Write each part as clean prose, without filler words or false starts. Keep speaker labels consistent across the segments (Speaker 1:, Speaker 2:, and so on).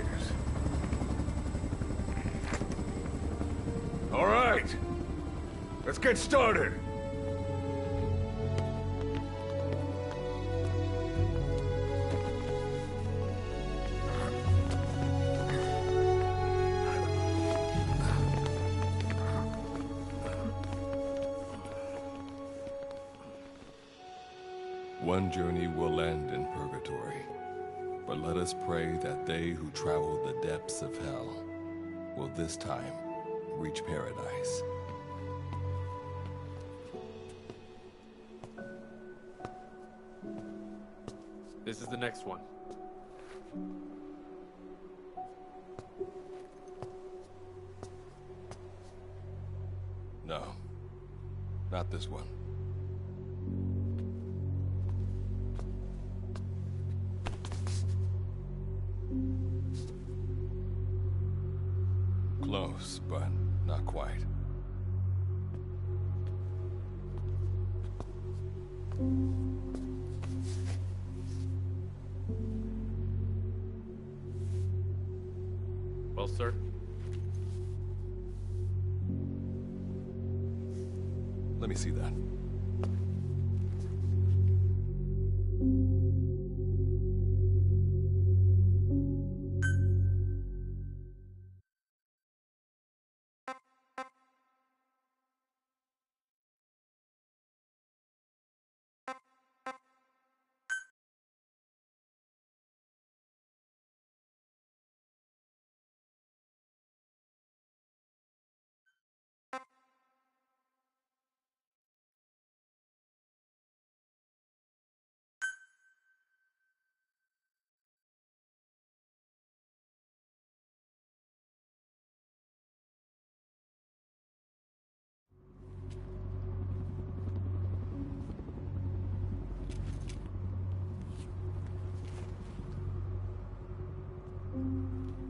Speaker 1: elevators. All right. Let's get started.
Speaker 2: One journey will end in purgatory, but let us pray that they who travel the depths of hell will this time reach paradise.
Speaker 3: This is the next one.
Speaker 2: No, not this one. Close, but not quite.
Speaker 3: Well, sir?
Speaker 2: Let me see that.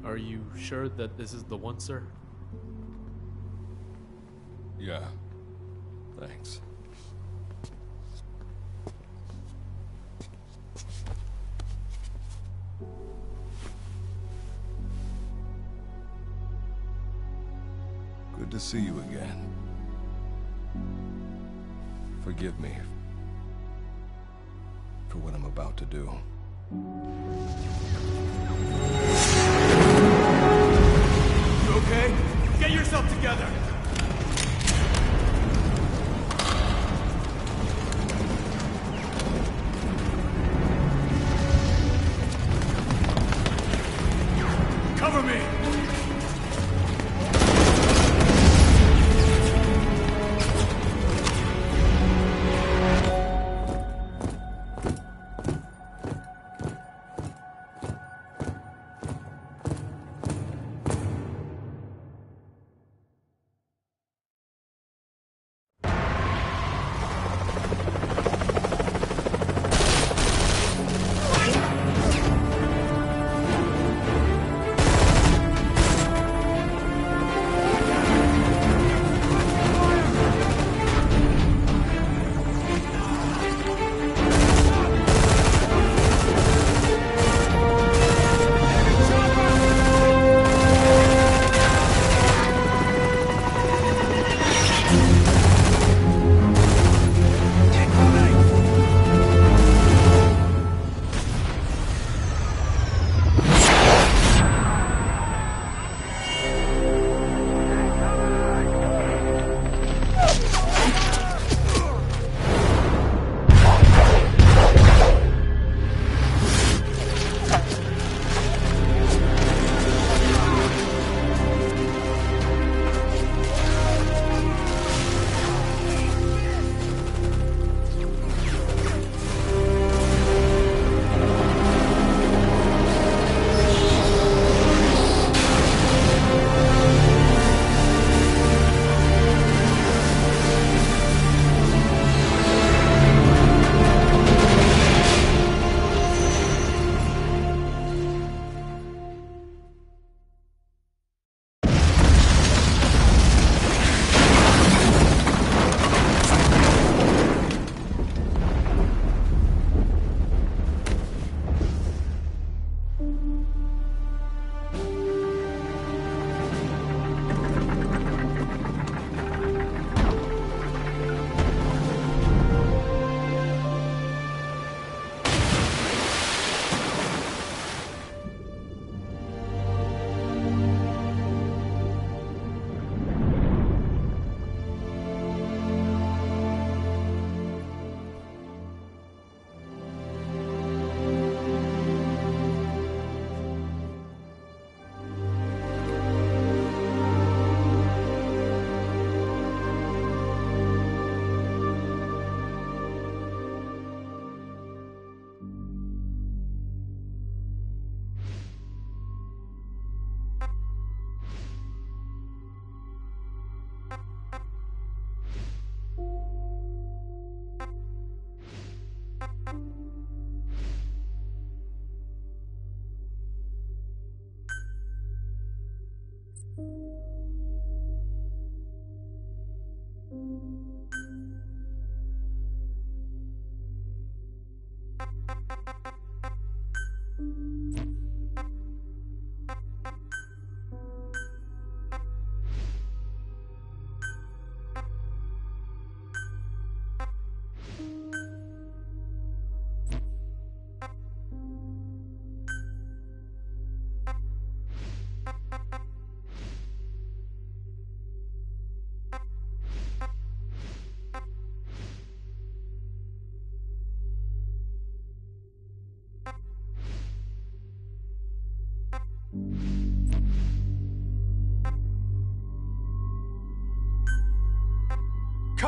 Speaker 3: Are you sure that this is the one, sir?
Speaker 2: Yeah. Thanks. Good to see you again. Forgive me for what I'm about to do.
Speaker 4: You okay? Get yourself together! Cover me!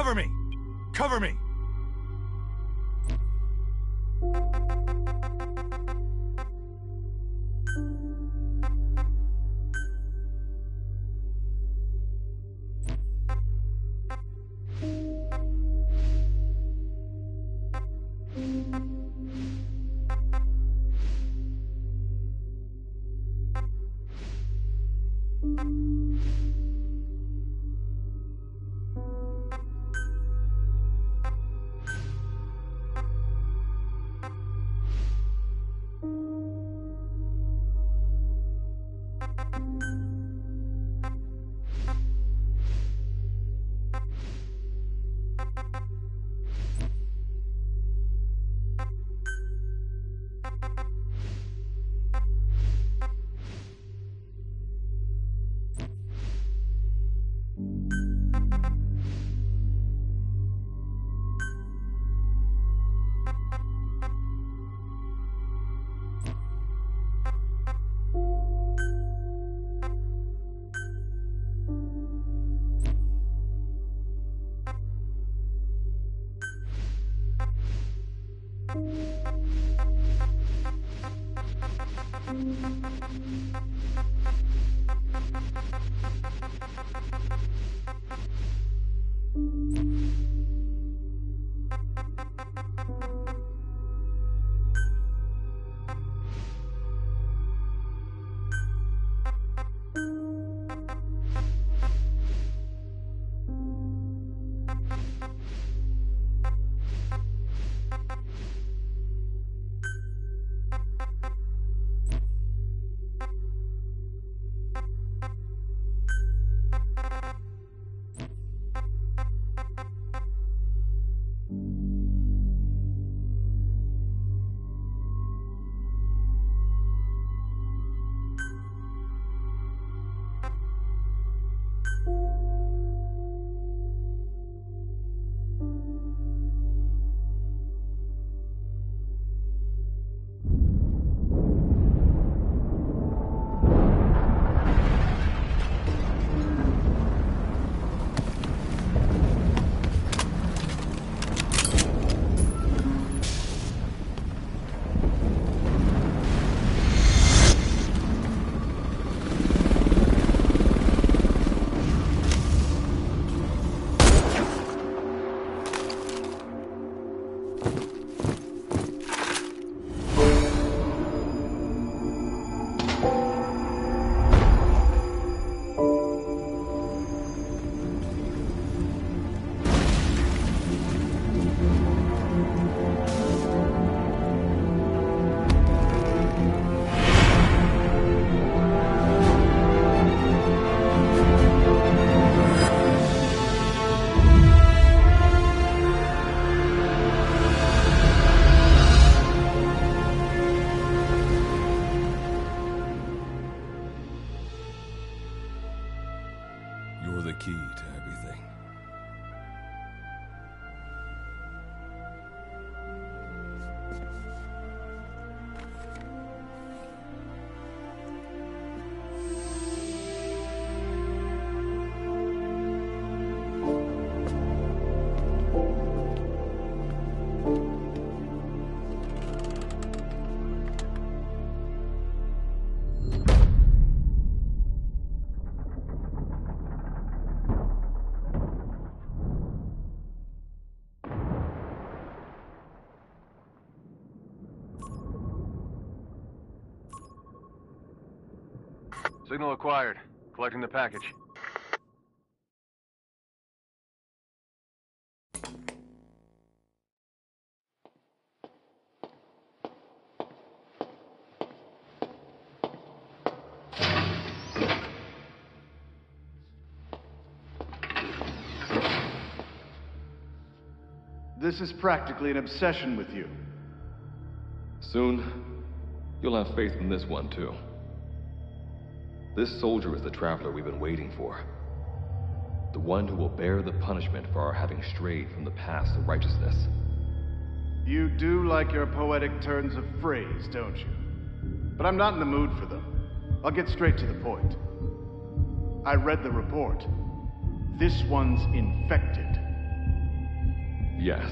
Speaker 1: Cover me! Cover me!
Speaker 2: You're the key to everything.
Speaker 5: Signal acquired. Collecting the package.
Speaker 6: This is practically an obsession with you.
Speaker 7: Soon, you'll have faith in this one, too. This soldier is the traveler we've been waiting for. The one who will bear the punishment for our having strayed from the paths of righteousness.
Speaker 6: You do like your poetic turns of phrase, don't you? But I'm not in the mood for them. I'll get straight to the point. I read the report. This one's infected.
Speaker 7: Yes.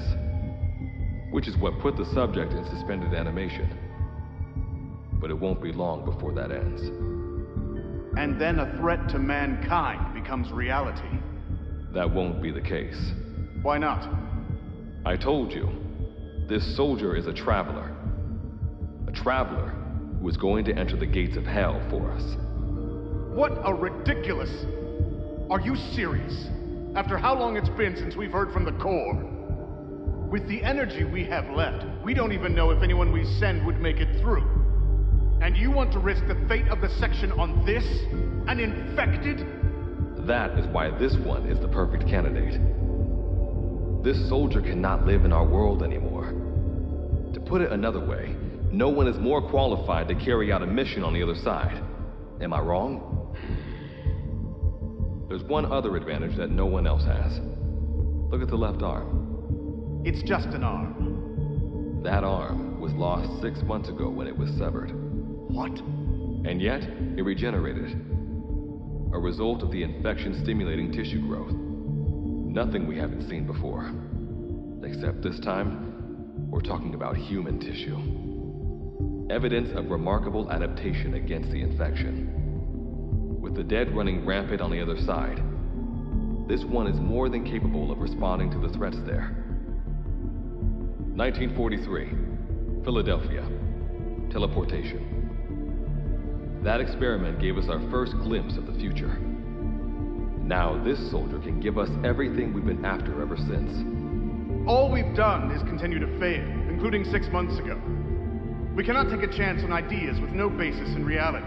Speaker 7: Which is what put the subject in suspended animation. But it won't be long before that ends.
Speaker 6: And then a threat to mankind becomes reality.
Speaker 7: That won't be the case.
Speaker 6: Why not?
Speaker 7: I told you, this soldier is a traveler. A traveler who is going to enter the gates of hell for us.
Speaker 6: What a ridiculous... Are you serious? After how long it's been since we've heard from the Corps? With the energy we have left, we don't even know if anyone we send would make it through. And you want to risk the fate of the section on this? An infected?
Speaker 7: That is why this one is the perfect candidate. This soldier cannot live in our world anymore. To put it another way, no one is more qualified to carry out a mission on the other side. Am I wrong? There's one other advantage that no one else has. Look at the left arm.
Speaker 6: It's just an arm.
Speaker 7: That arm was lost 6 months ago when it was severed.
Speaker 6: What?
Speaker 7: And yet, it regenerated. A result of the infection-stimulating tissue growth. Nothing we haven't seen before. Except this time, we're talking about human tissue. Evidence of remarkable adaptation against the infection. With the dead running rampant on the other side, this one is more than capable of responding to the threats there. 1943, Philadelphia. Teleportation. That experiment gave us our first glimpse of the future. Now this soldier can give us everything we've been after ever since.
Speaker 6: All we've done is continue to fail, including 6 months ago. We cannot take a chance on ideas with no basis in reality.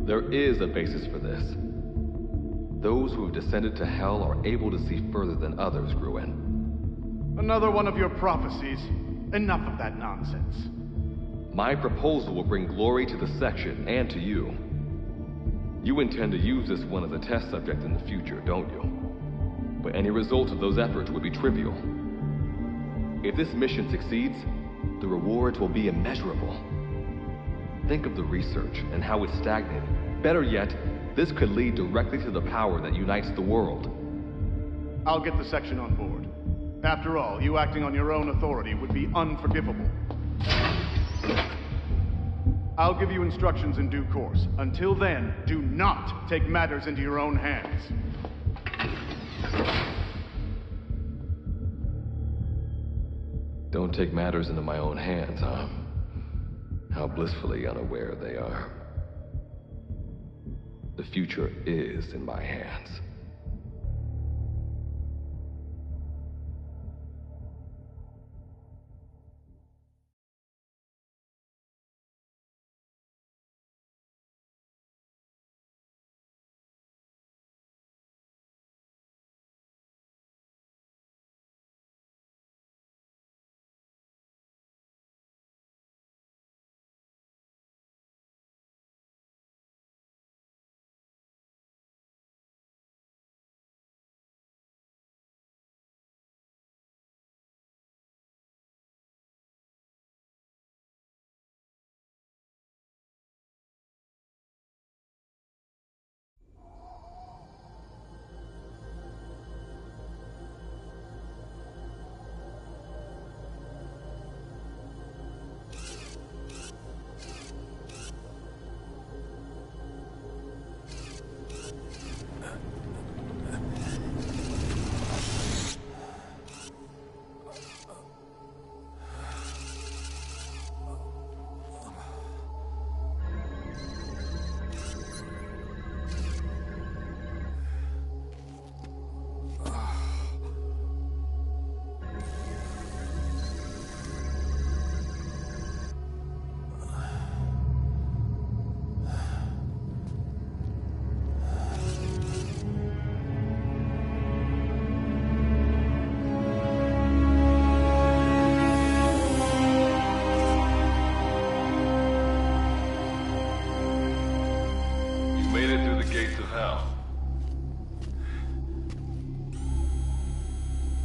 Speaker 7: There is a basis for this. Those who have descended to hell are able to see further than others, Gruen.
Speaker 6: Another one of your prophecies. Enough of that nonsense.
Speaker 7: My proposal will bring glory to the section and to you. You intend to use this one as a test subject in the future, don't you? But any result of those efforts would be trivial. If this mission succeeds, the rewards will be immeasurable. Think of the research and how it's stagnated. Better yet, this could lead directly to the power that unites the world.
Speaker 6: I'll get the section on board. After all, you acting on your own authority would be unforgivable. I'll give you instructions in due course. Until then, do not take matters into your own hands.
Speaker 7: Don't take matters into my own hands, huh? How blissfully unaware they are. The future is in my hands.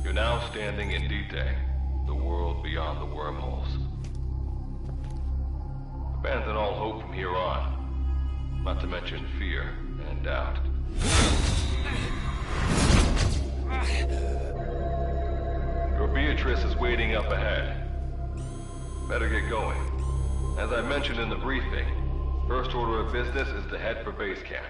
Speaker 7: You're now standing in D-Day, the world beyond the wormholes. Abandon all hope from here on, not to mention fear and doubt. Your Beatrice is waiting up ahead. Better get going. As I mentioned in the briefing, first order of business is to head for base camp.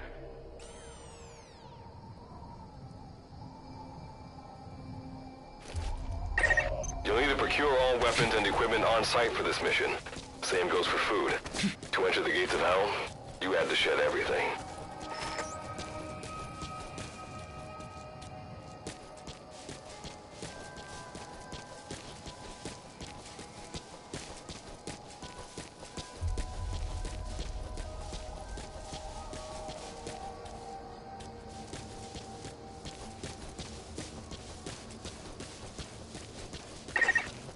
Speaker 5: You'll need to procure all weapons and equipment on site for this mission. Same goes for food. To enter the gates of hell, you had to shed everything.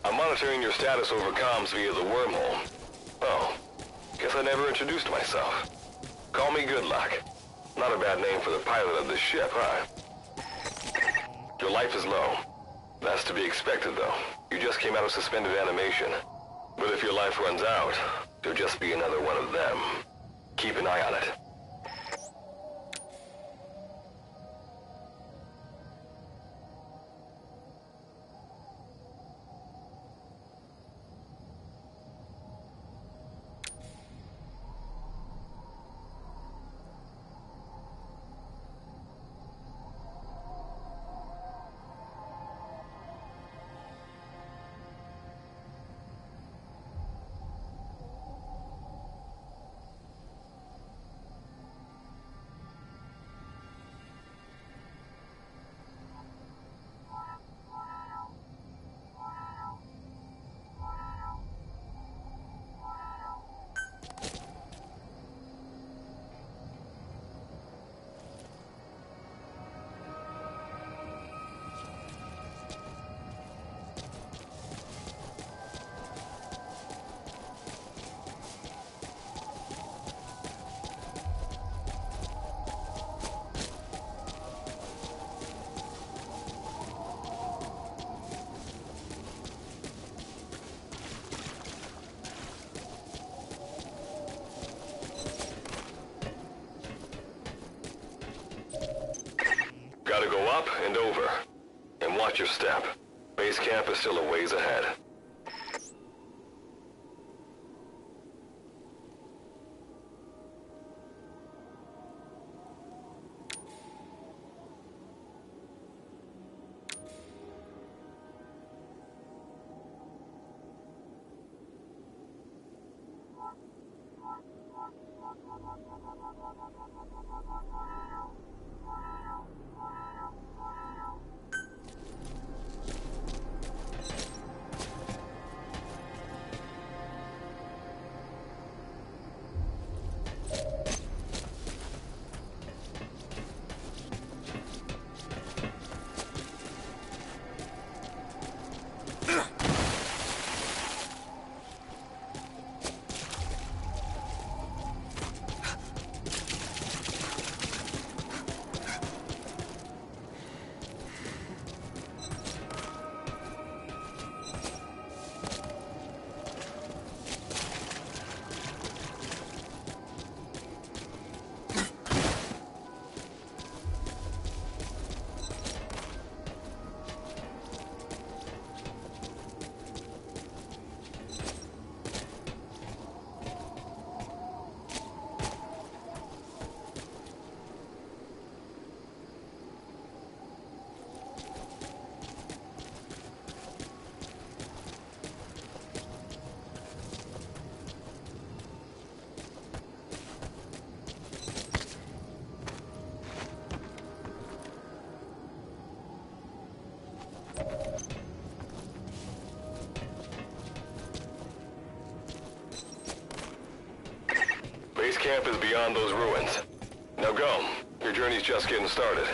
Speaker 5: I'm monitoring your status over comms via the wormhole. Oh, guess I never introduced myself. Call me Good Luck. Not a bad name for the pilot of this ship, huh? Your life is low. That's to be expected, though. You just came out of suspended animation. But if your life runs out, you'll just be another one of them. Keep an eye on it. Gotta go up and over. And watch your step. Base camp is still a ways ahead. Base camp is beyond those ruins. Now go. Your journey's just getting started.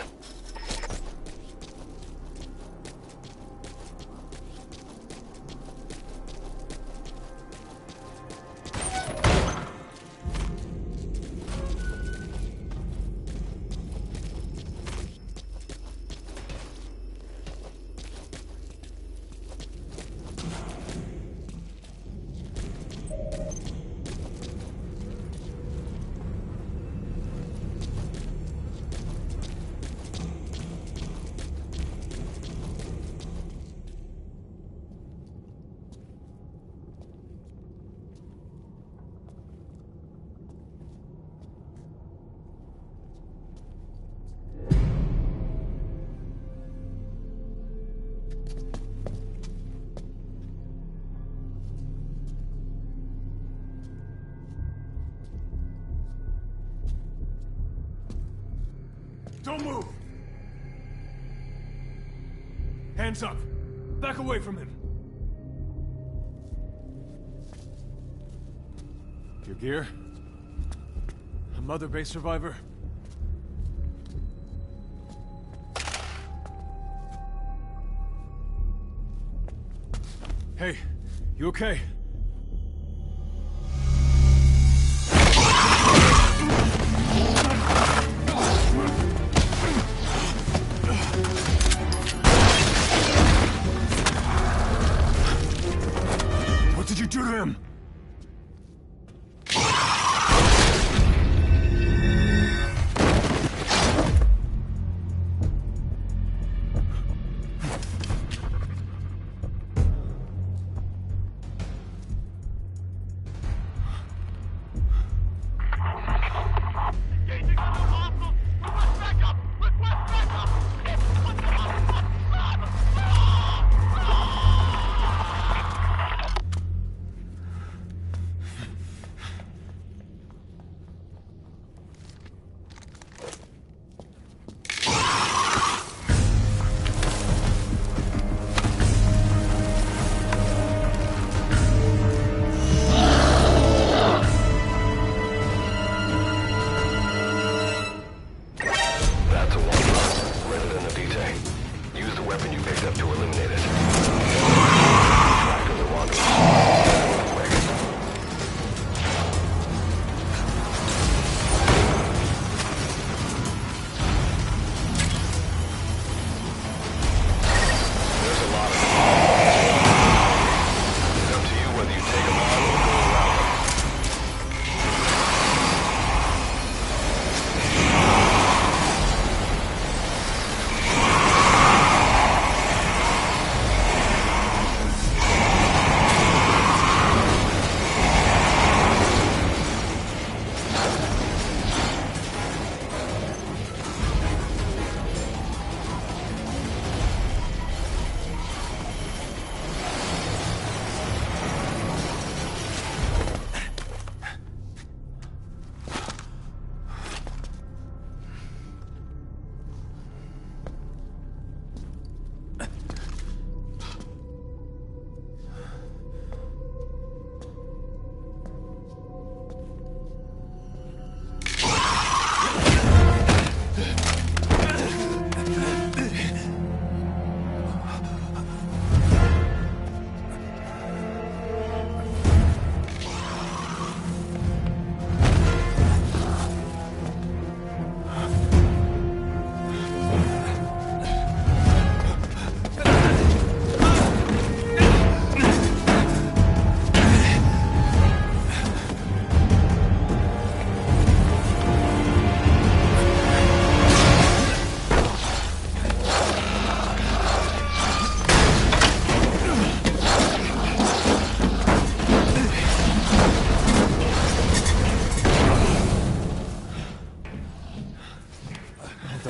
Speaker 4: Don't move! Hands up! Back away from him! Your gear? A Mother Base survivor? Hey, you okay? What did you do to him?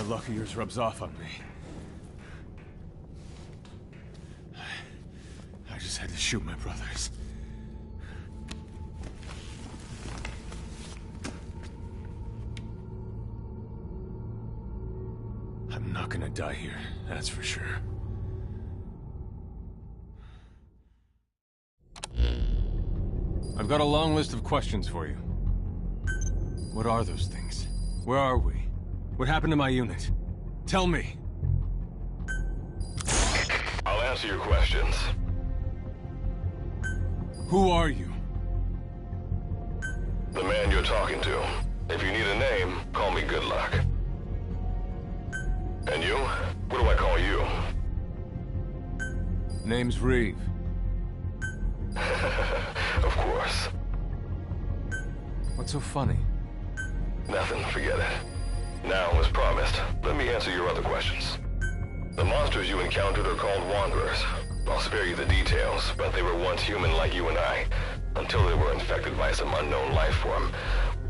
Speaker 4: Luck of yours rubs off on me. I just had to shoot my brothers. I'm not gonna die here, that's for sure. I've got a long list of questions for you. What are those things? Where are we? What happened to my unit? Tell me!
Speaker 5: I'll answer your questions.
Speaker 7: Who are you?
Speaker 5: The man you're talking to. If you need a name, call me Good Luck. And you? What do I call you?
Speaker 7: Name's Reeve.
Speaker 5: Of course.
Speaker 7: What's so funny?
Speaker 5: Nothing, forget it. Now, as promised, let me answer your other questions. The monsters you encountered are called Wanderers. I'll spare you the details, but they were once human like you and I, until they were infected by some unknown life form,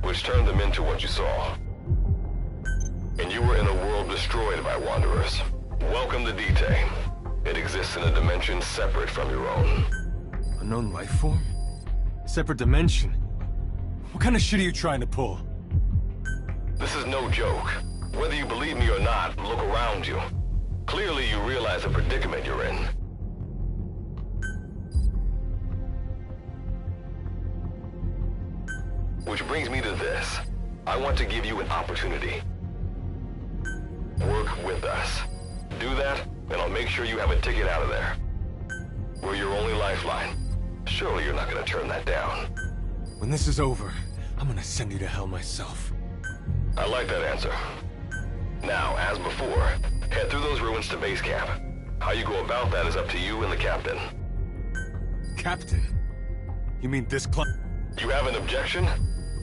Speaker 5: which turned them into what you saw. And you were in a world destroyed by Wanderers. Welcome to D-Day. It exists in a dimension separate from your own.
Speaker 7: Unknown life form? Separate dimension? What kind of shit are you trying to pull?
Speaker 5: This is no joke. Whether you believe me or not, look around you. Clearly you realize the predicament you're in. Which brings me to this. I want to give you an opportunity. Work with us. Do that, and I'll make sure you have a ticket out of there. We're your only lifeline. Surely you're not gonna turn that down.
Speaker 4: When this is over, I'm gonna send you to hell myself.
Speaker 5: I like that answer. Now, as before, head through those ruins to base camp. How you go about that is up to you and the captain.
Speaker 4: Captain? You mean this club?
Speaker 5: You have an objection?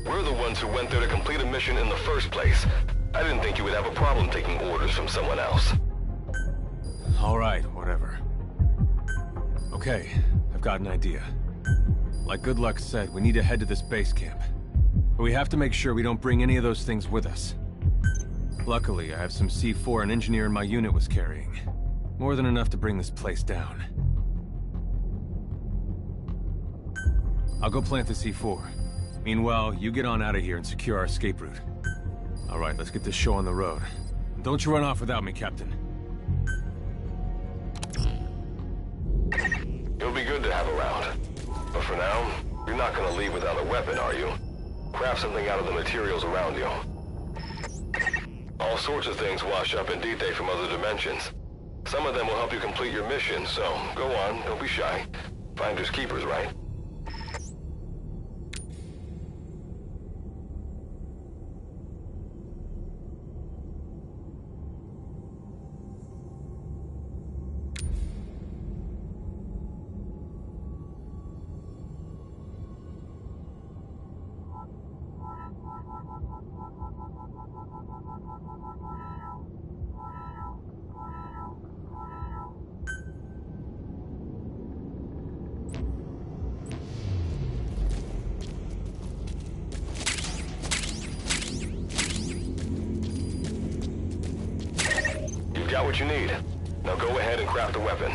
Speaker 5: We're the ones who went there to complete a mission in the first place. I didn't think you would have a problem taking orders from someone else.
Speaker 4: All right, whatever. Okay, I've got an idea. Like Good Luck said, we need to head to this base camp. But we have to make sure we don't bring any of those things with us. Luckily, I have some C4 an engineer in my unit was carrying. More than enough to bring this place down. I'll go plant the C4. Meanwhile, you get on out of here and secure our escape route. All right, let's get this show on the road. And don't you run off without me, Captain.
Speaker 5: It'll be good to have around. But for now, you're not gonna leave without a weapon, are you? Craft something out of the materials around you. All sorts of things wash up in Dite from other dimensions. Some of them will help you complete your mission, so go on, don't be shy. Finders keepers, right? Got what you need. Now go ahead and craft a weapon.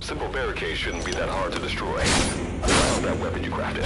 Speaker 5: Simple barricade shouldn't be that hard to destroy. That weapon you crafted.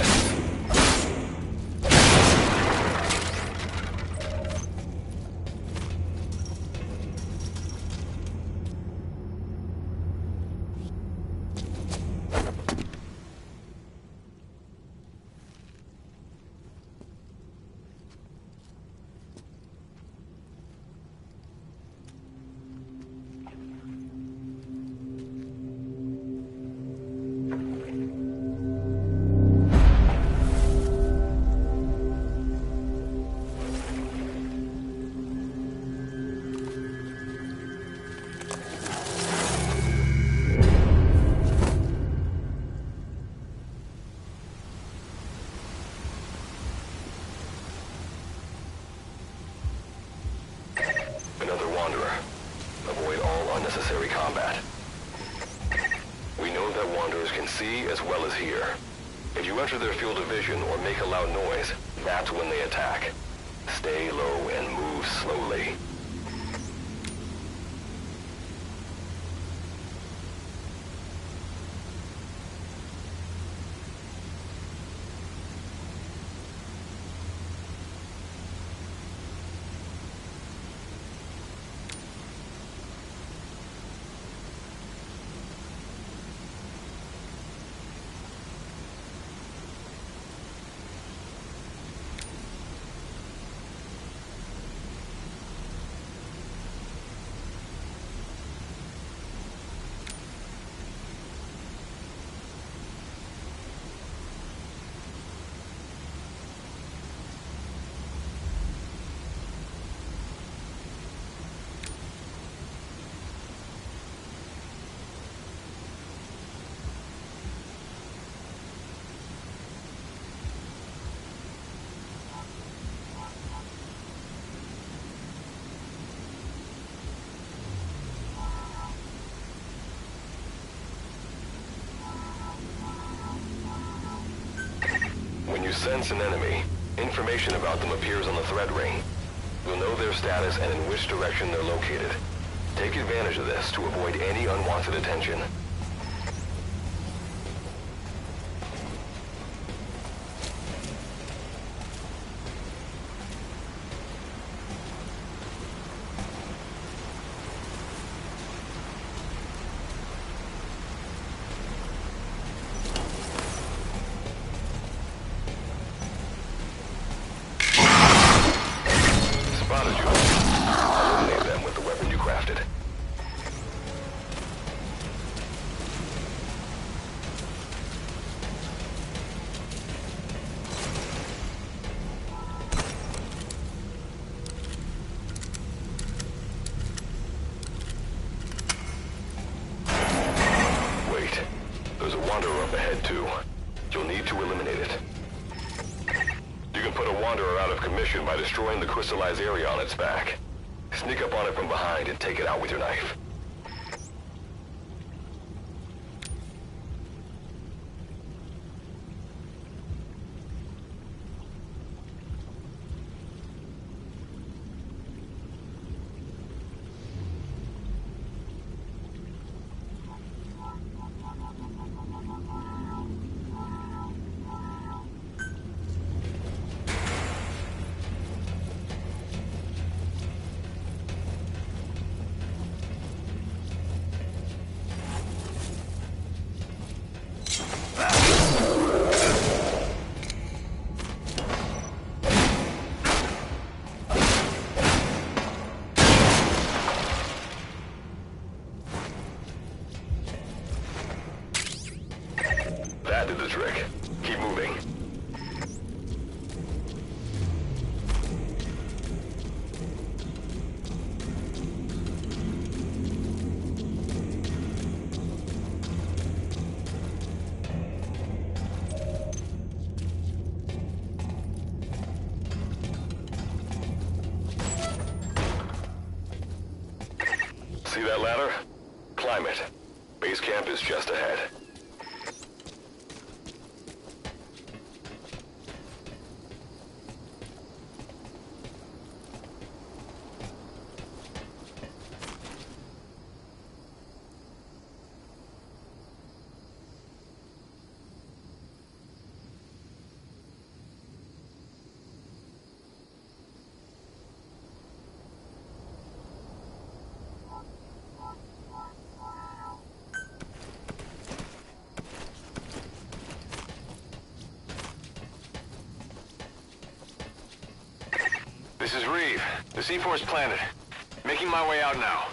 Speaker 5: Another wanderer. Avoid all unnecessary combat. We know that wanderers can see as well as hear. If you enter their field of vision or make a loud noise, that's when they attack. Stay low and move slowly. sense an enemy, information about them appears on the threat ring. You'll know their status and in which direction they're located. Take advantage of this to avoid any unwanted attention. Spotted you. Eliminate them with the weapon you crafted. Wait. There's a wanderer up ahead, too. You'll need to eliminate it. You can put a wanderer out of commission by destroying the crystallized area on its back. Sneak up on it from behind and take it out with your knife. That did the trick. Keep moving. See that ladder? Climb it. Base camp is just ahead.
Speaker 8: This is Reeve. The C4's planted. Making my way out now.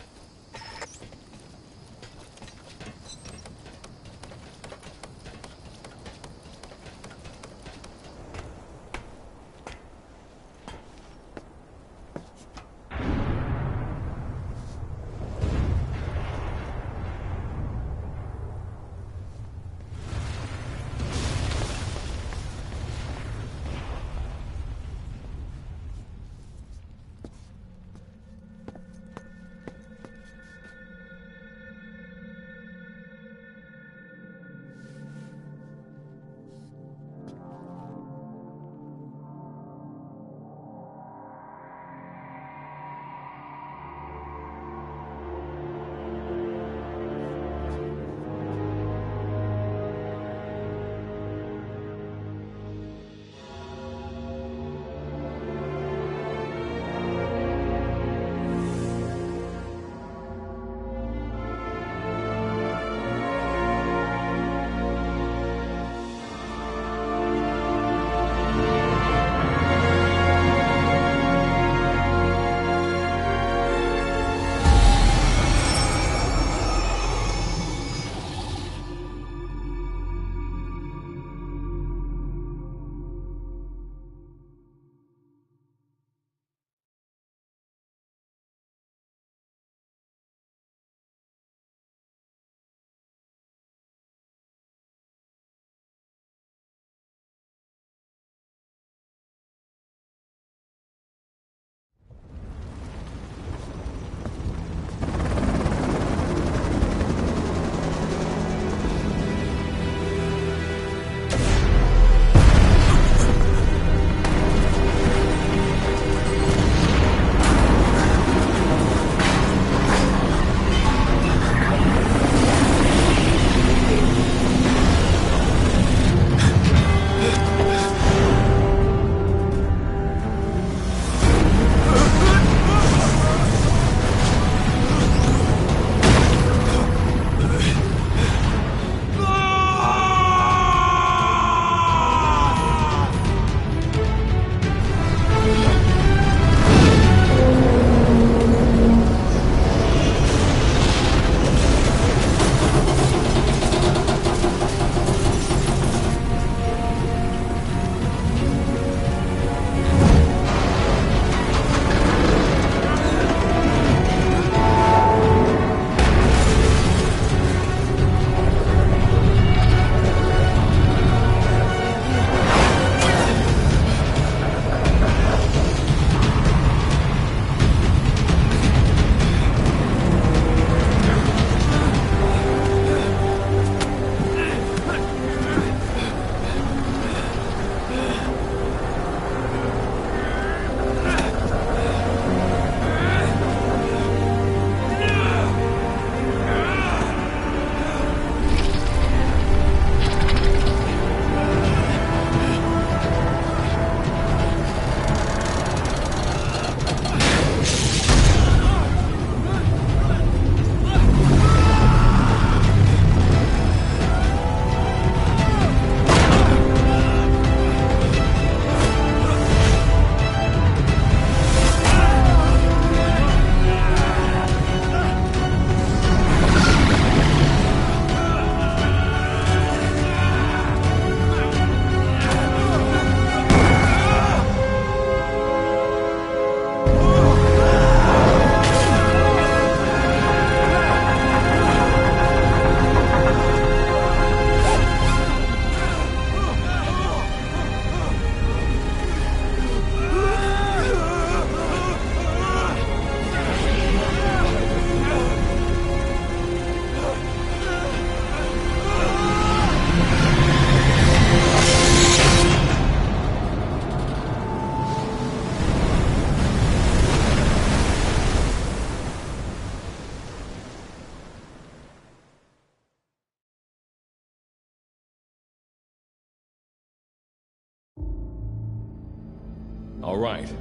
Speaker 2: All right.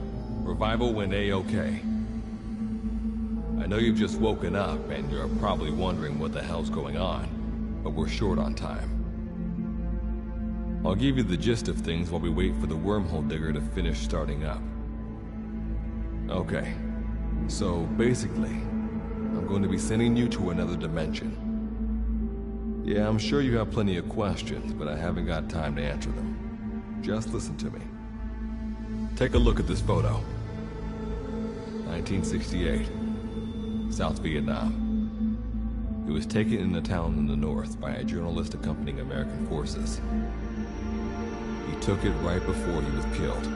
Speaker 2: Revival went A-okay. I know you've just woken up and you're probably wondering what the hell's going on, but we're short on time. I'll give you the gist of things while we wait for the wormhole digger to finish starting up. Okay, so basically, I'm going to be sending you to another dimension. Yeah, I'm sure you have plenty of questions, but I haven't got time to answer them. Just listen to me. Take a look at this photo. 1968, South Vietnam. It was taken in a town in the north by a journalist accompanying American forces. He took it right before he was killed.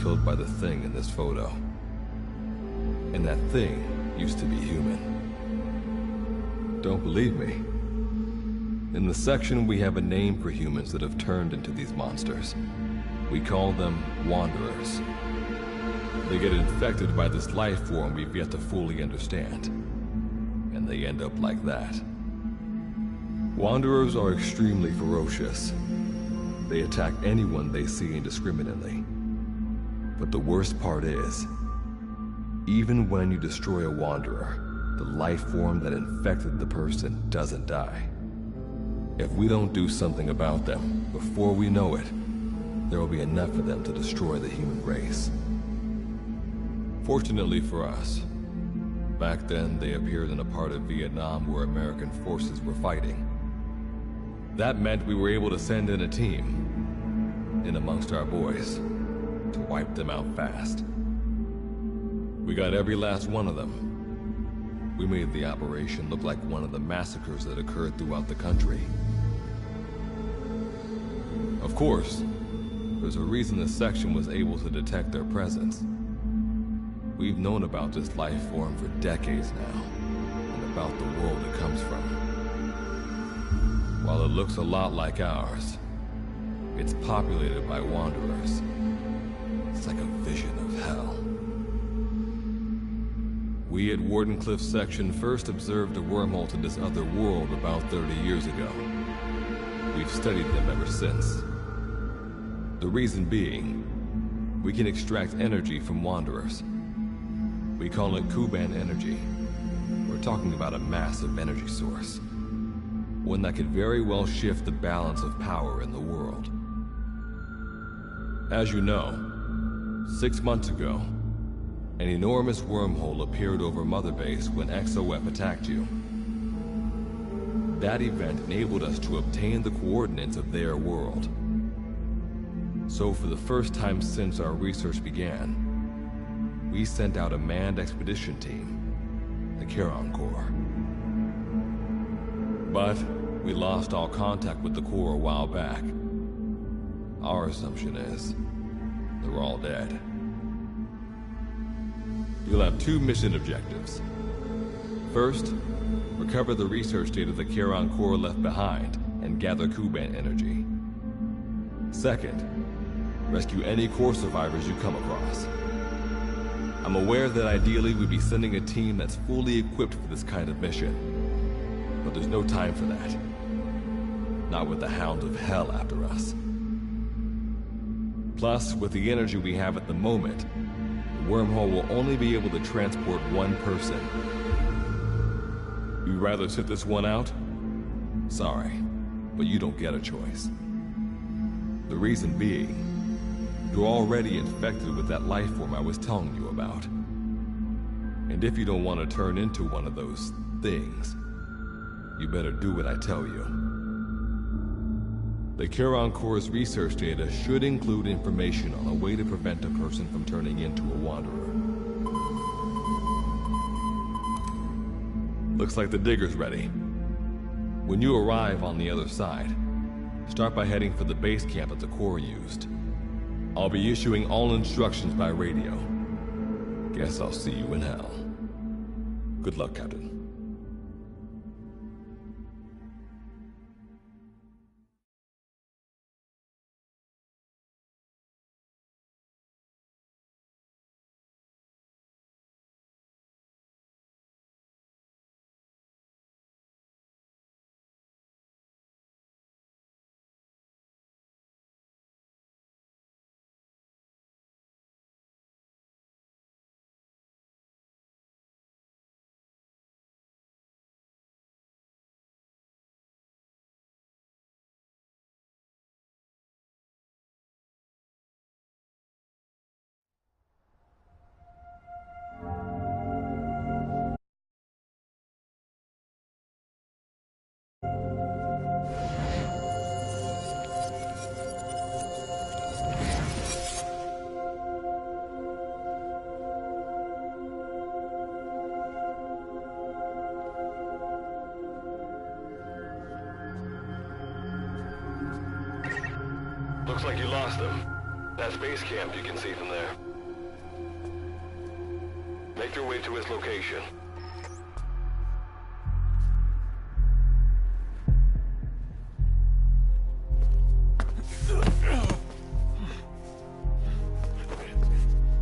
Speaker 2: Killed by the thing in this photo. And that thing used to be human. Don't believe me? In the section, we have a name for humans that have turned into these monsters. We call them Wanderers. They get infected by this life form we've yet to fully understand. And they end up like that. Wanderers are extremely ferocious. They attack anyone they see indiscriminately. But the worst part is, even when you destroy a Wanderer, the life form that infected the person doesn't die. If we don't do something about them, before we know it, there will be enough of them to destroy the human race. Fortunately for us, back then they appeared in a part of Vietnam where American forces were fighting. That meant we were able to send in a team, in amongst our boys, to wipe them out fast. We got every last one of them. We made the operation look like one of the massacres that occurred throughout the country. Of course, there's a reason this section was able to detect their presence. We've known about this life form for decades now, and about the world it comes from. While it looks a lot like ours, it's populated by Wanderers. It's like a vision of hell. We at Wardenclyffe Section first observed a wormhole to this other world about 30 years ago. We've studied them ever since. The reason being, we can extract energy from Wanderers. We call it Kuban energy. We're talking about a massive energy source. One that could very well shift the balance of power in the world. As you know, 6 months ago, an enormous wormhole appeared over Mother Base when XOF attacked you. That event enabled us to obtain the coordinates of their world. So for the first time since our research began, we sent out a manned expedition team, the Charon Corps. But we lost all contact with the Corps a while back. Our assumption is they're all dead. You'll have 2 mission objectives. First, recover the research data the Charon Corps left behind and gather Kuban energy. Second, rescue any Corps survivors you come across. I'm aware that ideally we'd be sending a team that's fully equipped for this kind of mission. But there's no time for that. Not with the Hound of Hell after us. Plus, with the energy we have at the moment, the wormhole will only be able to transport one person. You'd rather sit this one out? Sorry, but you don't get a choice. The reason being, you're already infected with that life form I was telling you about. And if you don't want to turn into one of those things, you better do what I tell you. The Charon Corps' research data should include information on a way to prevent a person from turning into a Wanderer. Looks like the digger's ready. When you arrive on the other side, start by heading for the base camp that the Corps used. I'll be issuing all instructions by radio. Guess I'll see you in hell. Good luck, Captain.
Speaker 5: Looks like you lost them. That's base camp you can see from there. Make your way to its location.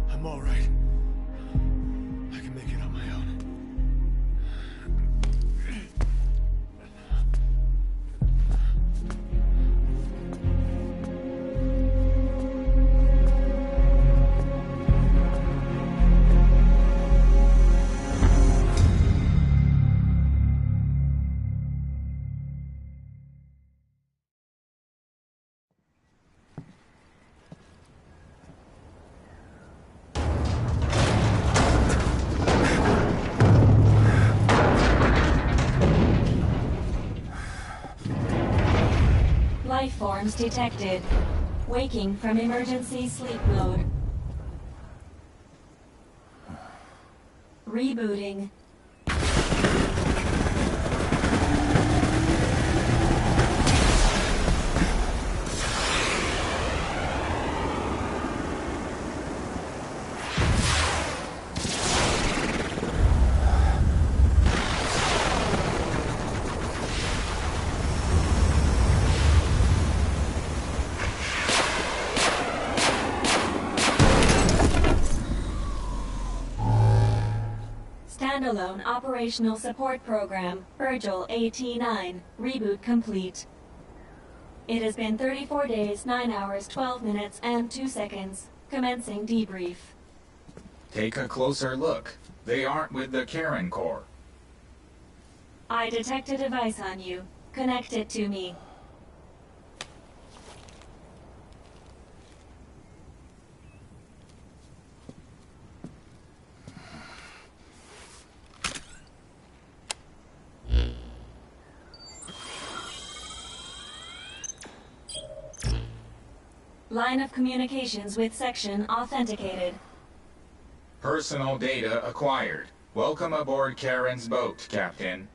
Speaker 4: I'm all right. I can make it on my own.
Speaker 9: Life forms detected. Waking from emergency sleep mode. Rebooting. Standalone Operational Support Program, Virgil AT-9, reboot complete. It has been 34 days, 9 hours, 12 minutes, and 2 seconds. Commencing debrief.
Speaker 10: Take a closer look. They aren't with the Karen Corps.
Speaker 9: I detect a device on you. Connect it to me. Line of communications with section authenticated.
Speaker 10: Personal data acquired. Welcome aboard Karen's boat, Captain.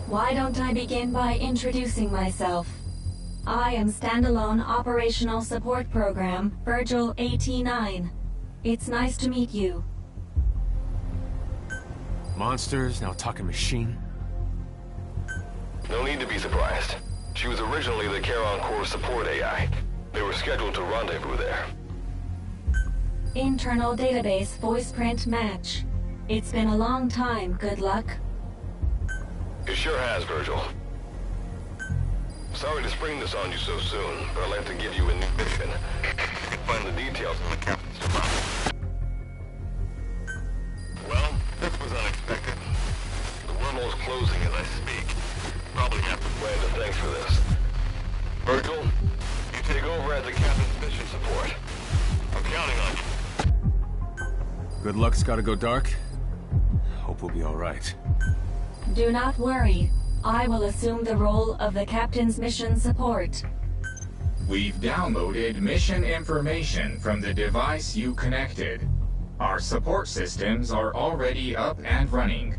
Speaker 9: Why don't I begin by introducing myself? I am Standalone Operational Support Program, Virgil AT-9. It's nice to meet you.
Speaker 4: Monsters, now talking machine.
Speaker 5: No need to be surprised. She was originally the Charon Corps support AI. They were scheduled to rendezvous there.
Speaker 9: Internal database voice print match. It's been a long time, good luck.
Speaker 5: It sure has, Virgil. Sorry to spring this on you so soon, but I'd like to give you a new mission. You can find the details in the captain's department. Well, this was unexpected. The wormhole's closing as I speak. Probably have to plan to thanks for this. Virgil, you take over as the captain's mission support. I'm counting on you.
Speaker 4: Good luck's gotta go dark. Hope we'll be all right.
Speaker 9: Do not worry. I will assume the role of the captain's mission support.
Speaker 10: We've downloaded mission information from the device you connected. Our support systems are already up and running.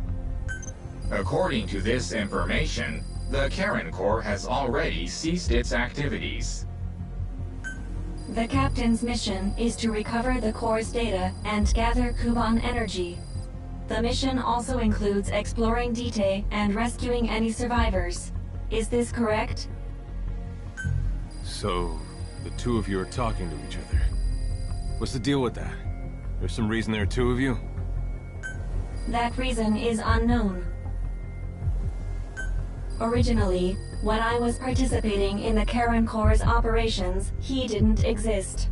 Speaker 10: According to this information, the Karen Corps has already ceased its activities.
Speaker 9: The captain's mission is to recover the Corps' data and gather Kuban energy. The mission also includes exploring Dite and rescuing any survivors. Is this correct?
Speaker 4: So, the two of you are talking to each other. What's the deal with that? There's some reason there are two of you?
Speaker 9: That reason is unknown. Originally, when I was participating in the Karen Corps' operations, he didn't exist.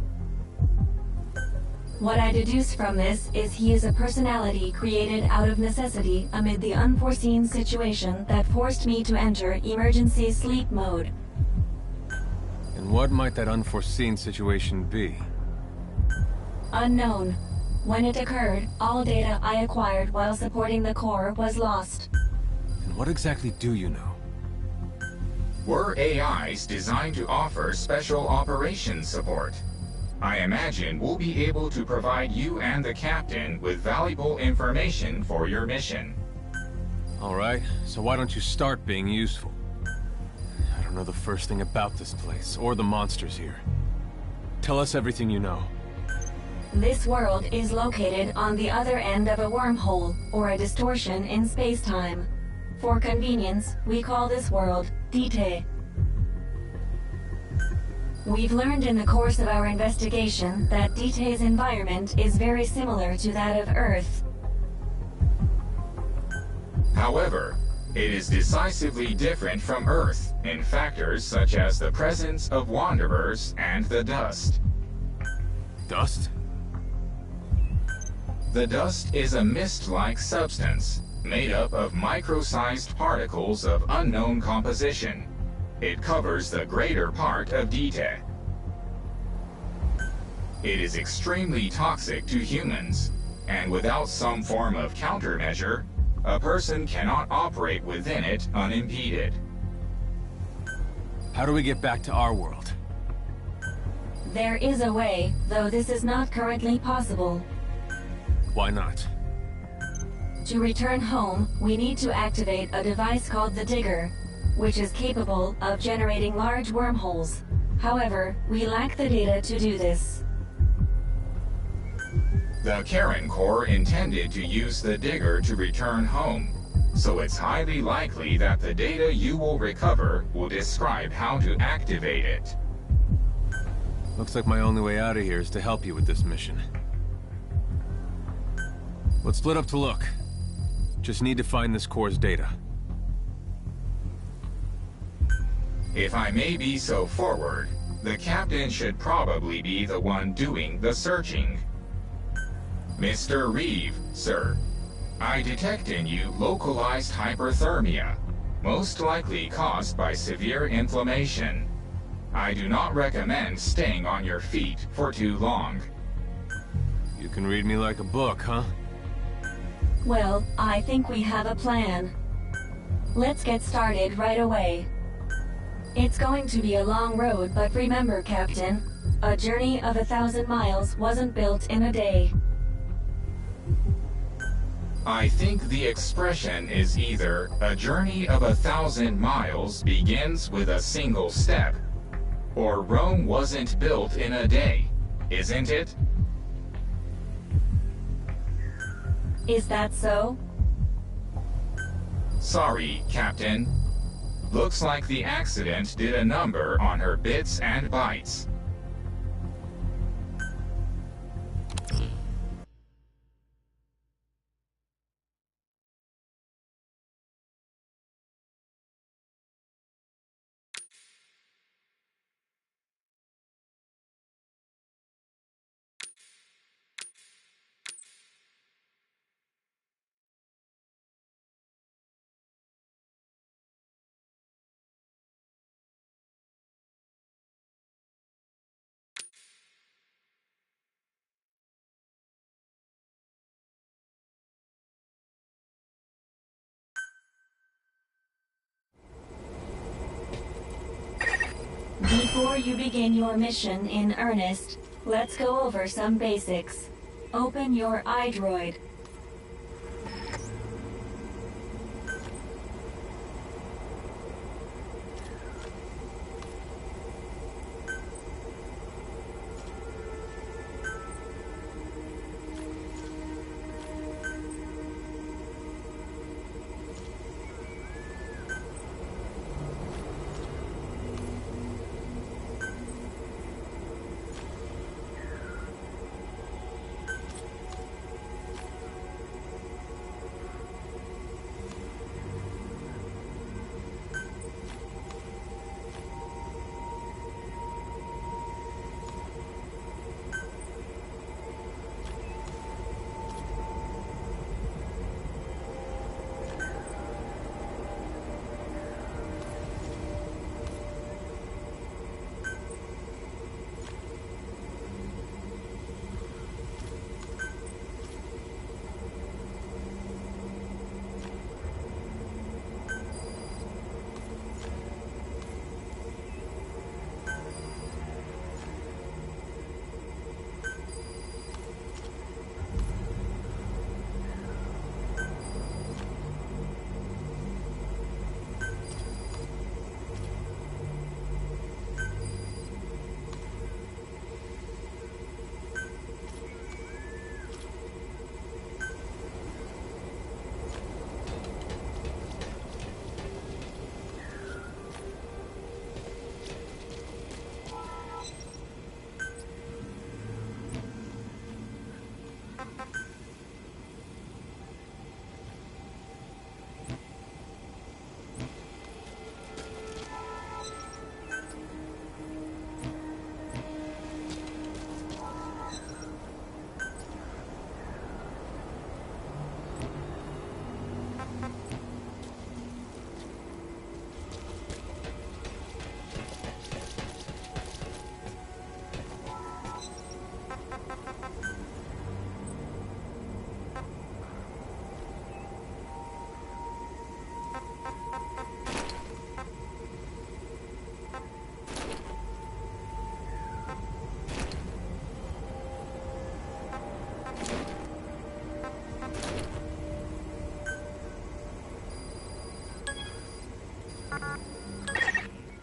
Speaker 9: What I deduce from this is he is a personality created out of necessity amid the unforeseen situation that forced me to enter emergency sleep mode.
Speaker 4: And what might that unforeseen situation be?
Speaker 9: Unknown. When it occurred, all data I acquired while supporting the Corps was lost.
Speaker 4: And what exactly do you know?
Speaker 10: We're AIs designed to offer special operations support. I imagine we'll be able to provide you and the captain with valuable information for your mission.
Speaker 4: All right, so why don't you start being useful? don't know the first thing about this place, or the monsters here. Tell us everything you know.
Speaker 9: This world is located on the other end of a wormhole, or a distortion in space-time. For convenience, we call this world Dite. We've learned in the course of our investigation that Dite's environment is very similar to that of Earth.
Speaker 10: However, it is decisively different from Earth in factors such as the presence of wanderers and the dust.
Speaker 4: Dust?
Speaker 10: The dust is a mist-like substance made up of micro-sized particles of unknown composition. It covers the greater part of Dite. It is extremely toxic to humans, and without some form of countermeasure, a person cannot operate within it unimpeded.
Speaker 4: How do we get back to our world?
Speaker 9: There is a way, though this is not currently possible.
Speaker 4: Why not?
Speaker 9: To return home, we need to activate a device called the Digger, which is capable of generating large wormholes. However, we lack the data to do this.
Speaker 10: The Karen Corps intended to use the Digger to return home, so it's highly likely that the data you will recover will describe how to activate it.
Speaker 4: Looks like my only way out of here is to help you with this mission. Let's split up to look. Just need to find this Corps' data.
Speaker 10: If I may be so forward, the captain should probably be the one doing the searching. Mr. Reeve, sir, I detect in you localized hyperthermia, most likely caused by severe inflammation. I do not recommend staying on your feet for too long.
Speaker 4: You can read me like a book, huh?
Speaker 9: Well, I think we have a plan. Let's get started right away. It's going to be a long road, but remember, Captain, a journey of 1,000 miles wasn't built in a day.
Speaker 10: I think the expression is either a journey of 1,000 miles begins with a single step, or Rome wasn't built in a day, isn't it?
Speaker 9: Is that so?
Speaker 10: Sorry, Captain. Looks like the accident did a number on her bits and bytes.
Speaker 9: Before you begin your mission in earnest, let's go over some basics. Open your iDroid.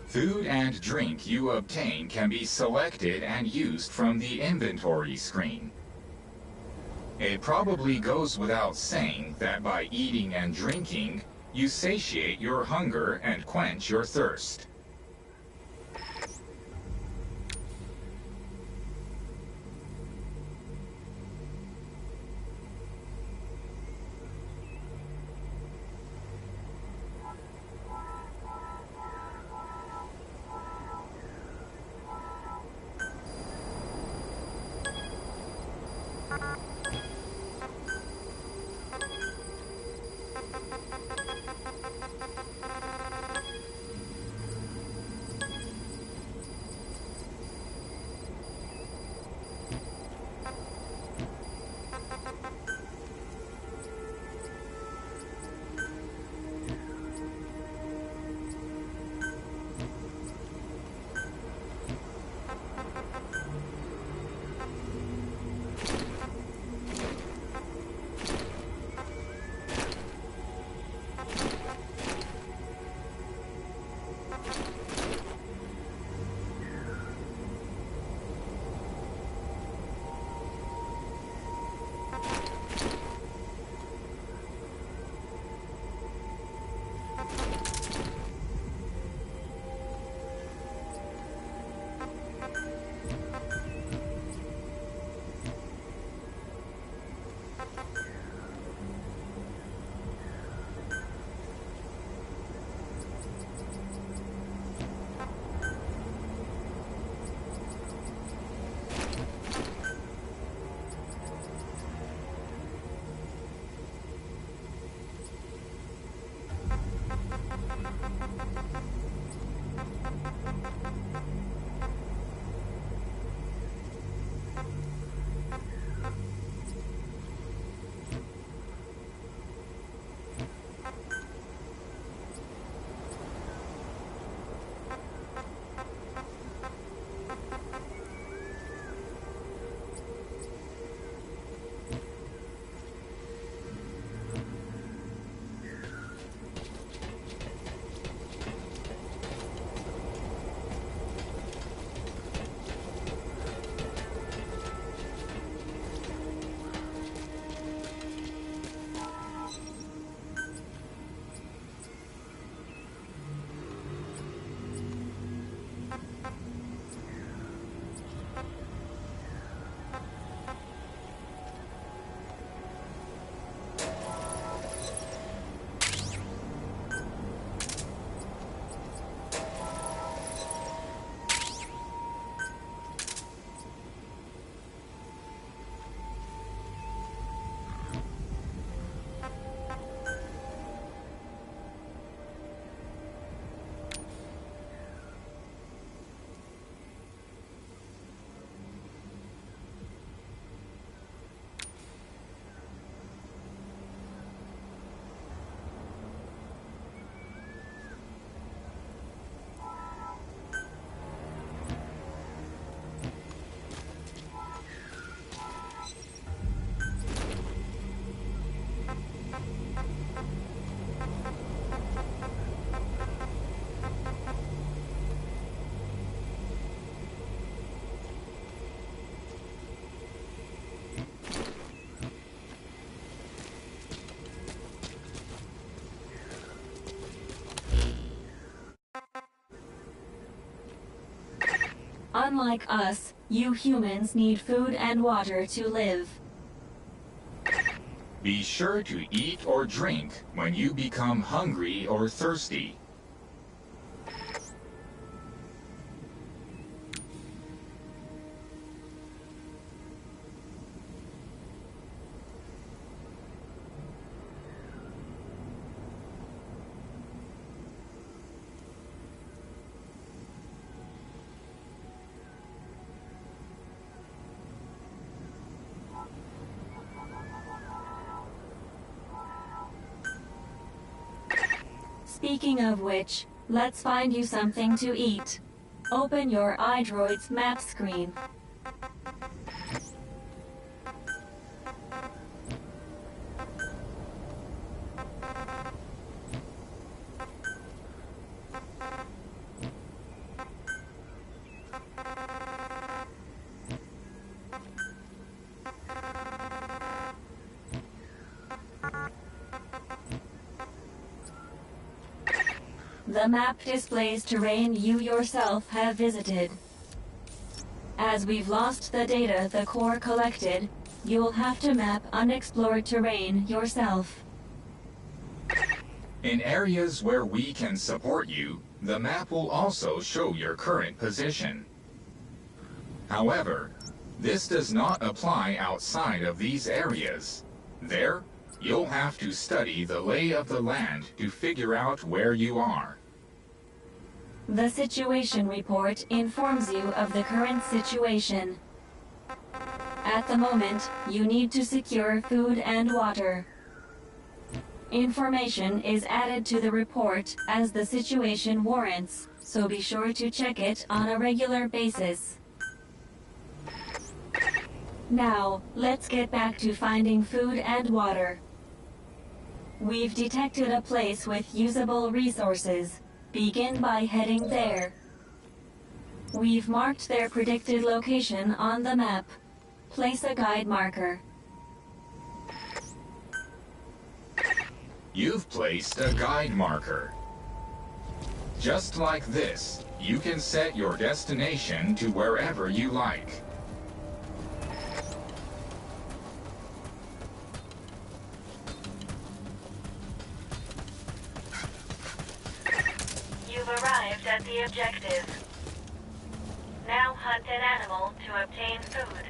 Speaker 10: Food and drink you obtain can be selected and used from the inventory screen. It probably goes without saying that by eating and drinking, you satiate your hunger and quench your thirst.
Speaker 9: Unlike us, you humans need food and water to live.
Speaker 10: Be sure to eat or drink when you become hungry or thirsty.
Speaker 9: Speaking of which, let's find you something to eat. Open your iDroid's map screen. The map displays terrain you yourself have visited. As we've lost the data the Corps collected, you'll have to map unexplored terrain yourself.
Speaker 10: In areas where we can support you, the map will also show your current position. However, this does not apply outside of these areas. There, you'll have to study the lay of the land to figure out where you are.
Speaker 9: The situation report informs you of the current situation. At the moment, you need to secure food and water. Information is added to the report as the situation warrants, so be sure to check it on a regular basis. Now, let's get back to finding food and water. We've detected a place with usable resources. Begin by heading there. We've marked their predicted location on the map. Place a guide marker.
Speaker 10: You've placed a guide marker. Just like this, you can set your destination to wherever you like.
Speaker 9: You've arrived at the objective. Now hunt an animal to obtain food.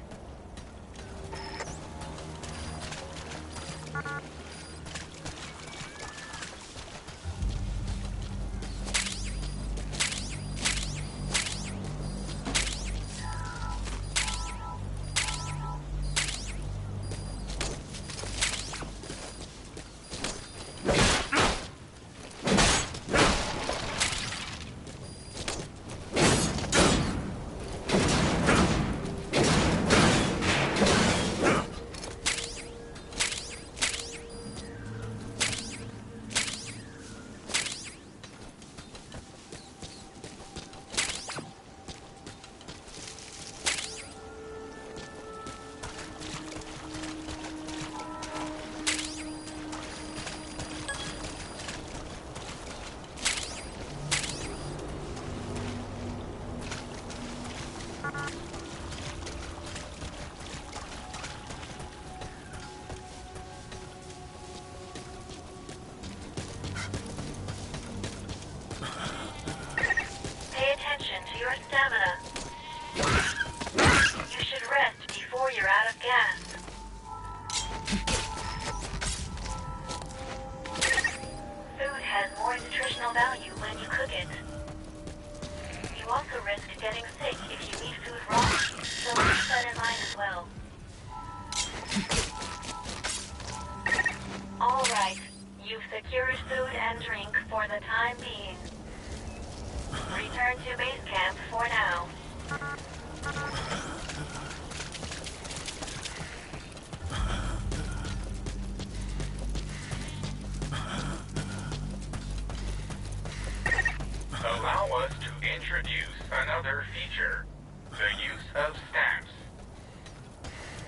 Speaker 10: Allow us to introduce another feature, the use of stamps.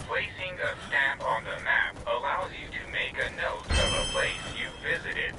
Speaker 10: Placing a stamp on the map allows you to make a note of a place you visited.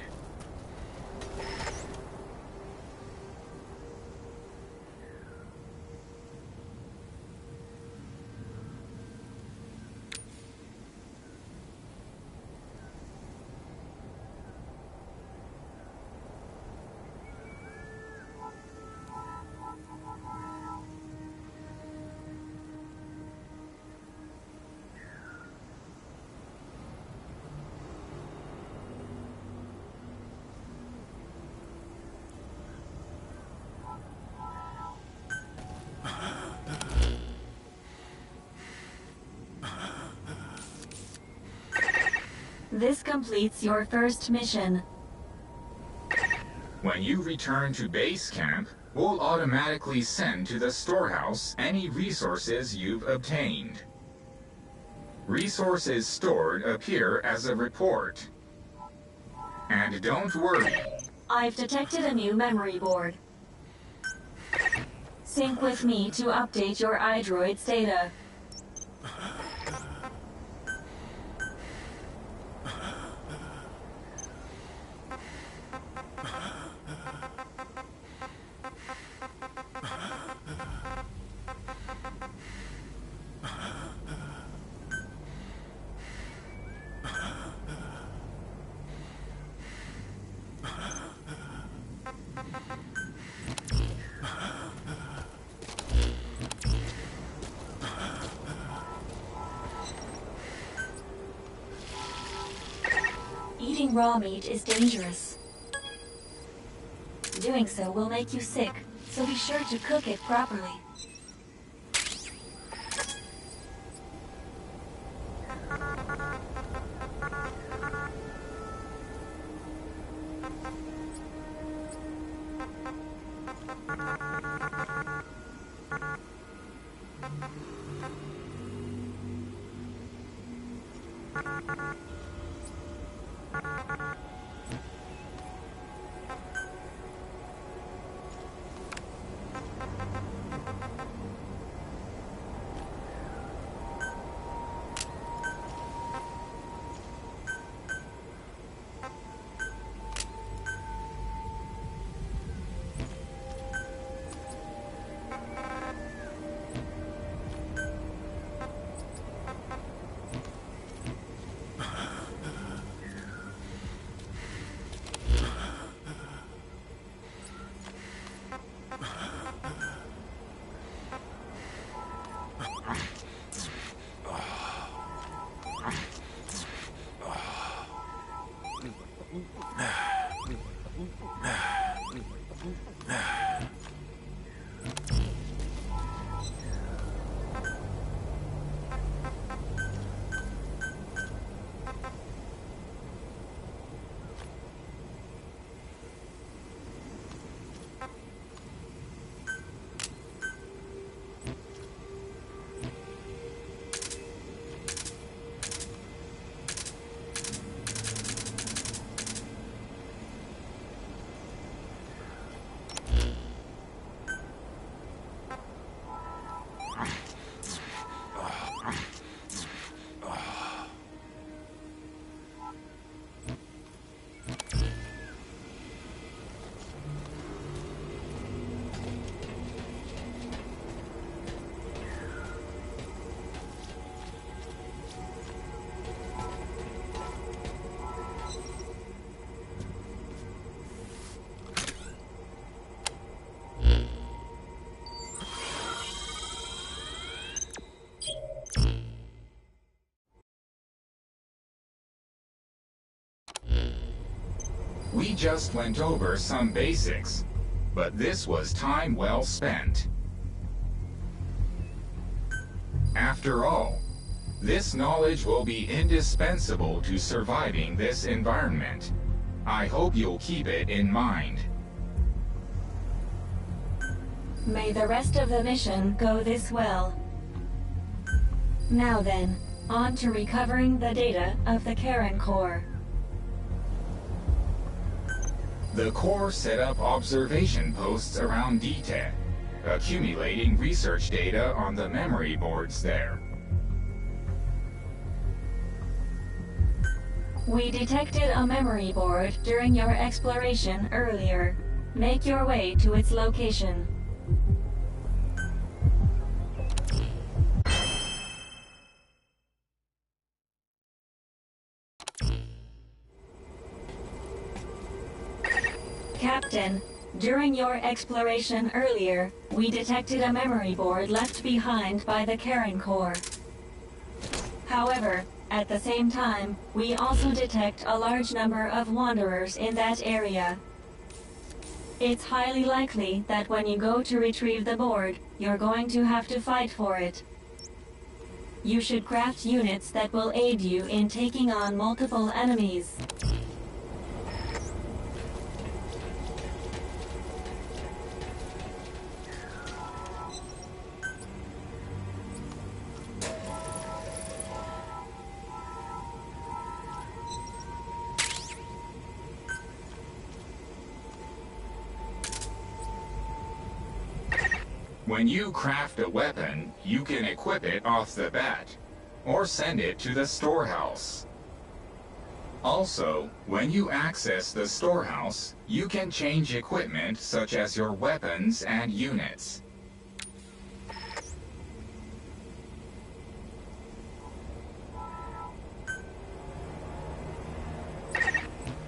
Speaker 9: This completes your first mission.
Speaker 10: When you return to base camp, we'll automatically send to the storehouse any resources you've obtained. Resources stored appear as a report. And don't worry.
Speaker 9: I've detected a new memory board. Sync with me to update your iDroid's data. Eating raw meat is dangerous. Doing so will make you sick, so be sure to cook it properly.
Speaker 10: We just went over some basics, but this was time well spent. After all, this knowledge will be indispensable to surviving this environment. I hope you'll keep it in mind.
Speaker 9: May the rest of the mission go this well. Now then, on to recovering the data of the Karen Core.
Speaker 10: The Corps set up observation posts around DTED, accumulating research data on the memory boards there.
Speaker 9: We detected a memory board during your exploration earlier. Make your way to its location. Captain, during your exploration earlier, we detected a memory board left behind by the Karen Core. However, at the same time, we also detect a large number of wanderers in that area. It's highly likely that when you go to retrieve the board, you're going to have to fight for it. You should craft units that will aid you in taking on multiple enemies.
Speaker 10: When you craft a weapon, you can equip it off the bat, or send it to the storehouse. Also, when you access the storehouse, you can change equipment such as your weapons and units.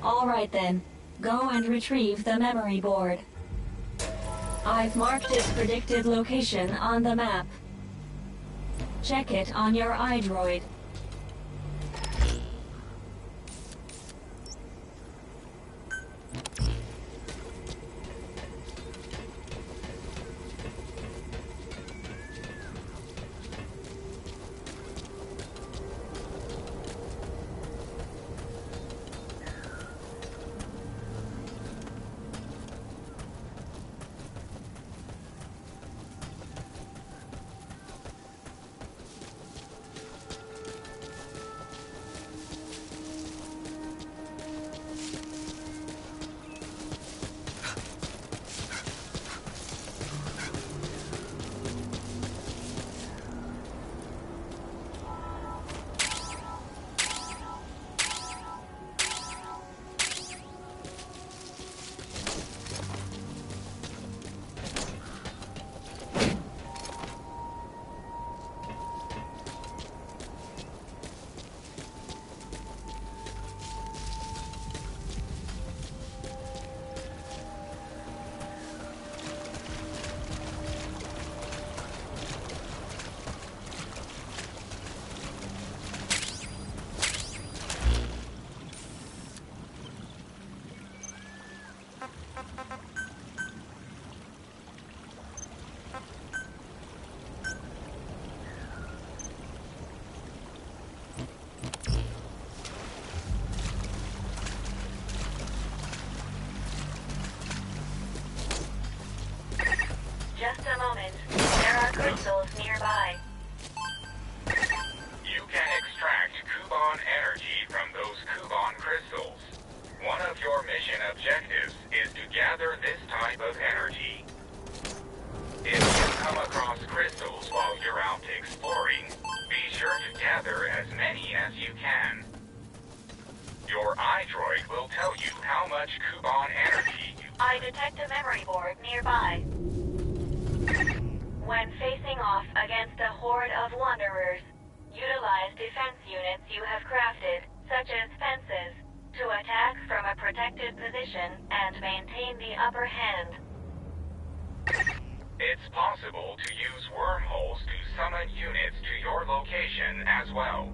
Speaker 9: All right then, go and retrieve the memory board. I've marked its predicted location on the map. Check it on your iDroid.
Speaker 10: as many as you can. Your iDroid will tell you how much Kuban energy you...
Speaker 9: I detect a memory board nearby. When facing off against a horde of wanderers, utilize defense units you have crafted, such as fences, to attack from a protected position and maintain the upper hand.
Speaker 10: It's possible to use wormholes to summon units to your location as well.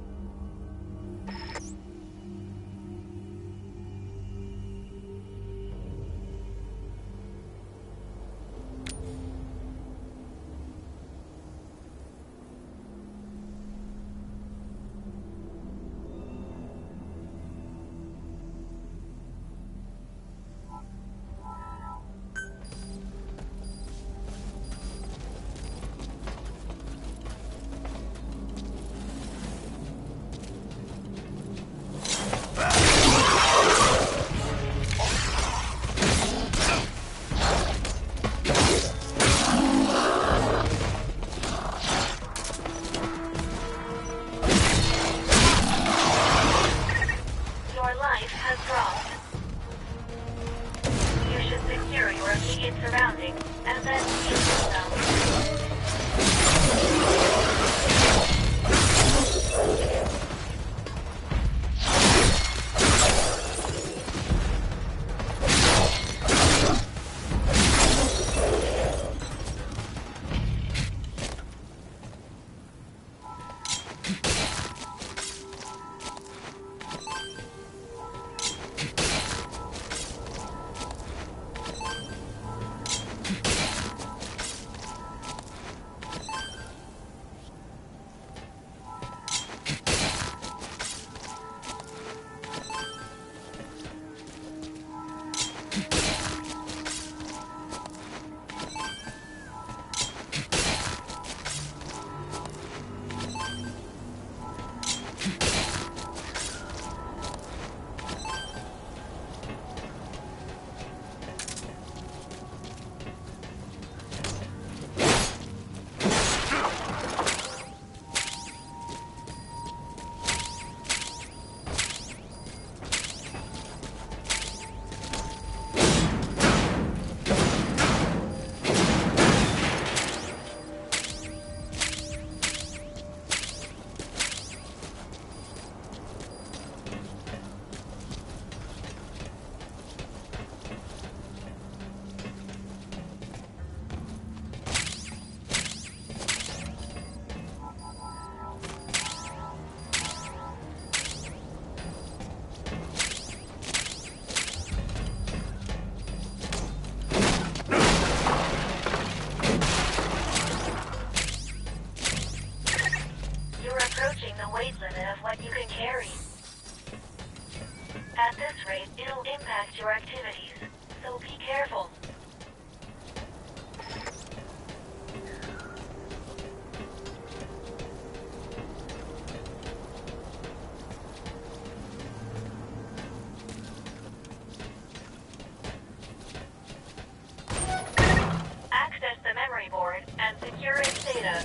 Speaker 9: Your activities, so be careful. Access the memory board and secure its data.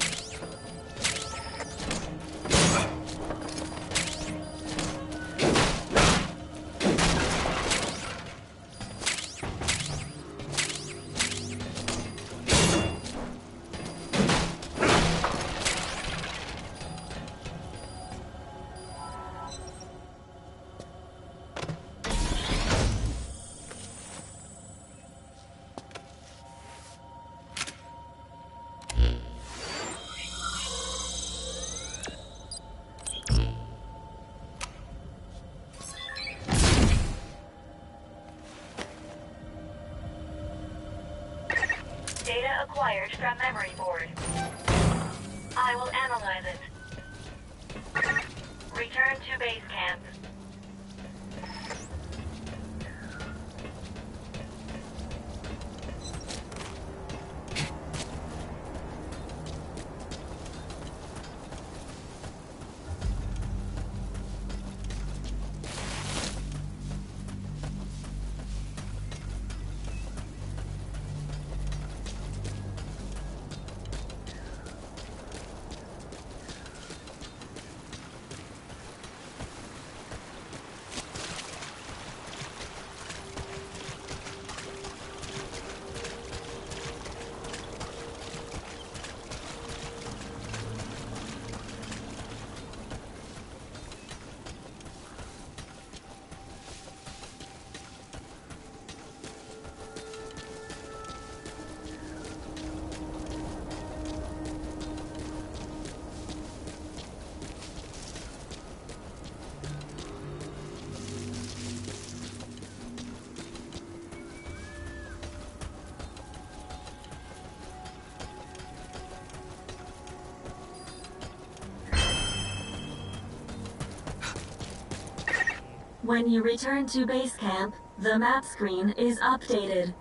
Speaker 9: Data acquired from memory board. I will analyze it. Return to base camp. When you return to base camp, the map screen is updated.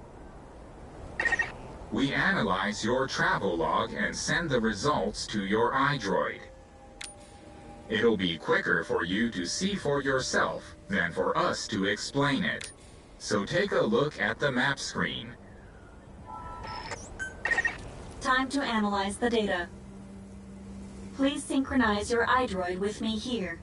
Speaker 10: We analyze your travel log and send the results to your iDroid. It'll be quicker for you to see for yourself than for us to explain it. So take a look at the map screen.
Speaker 9: Time to analyze the data. Please synchronize your iDroid with me here.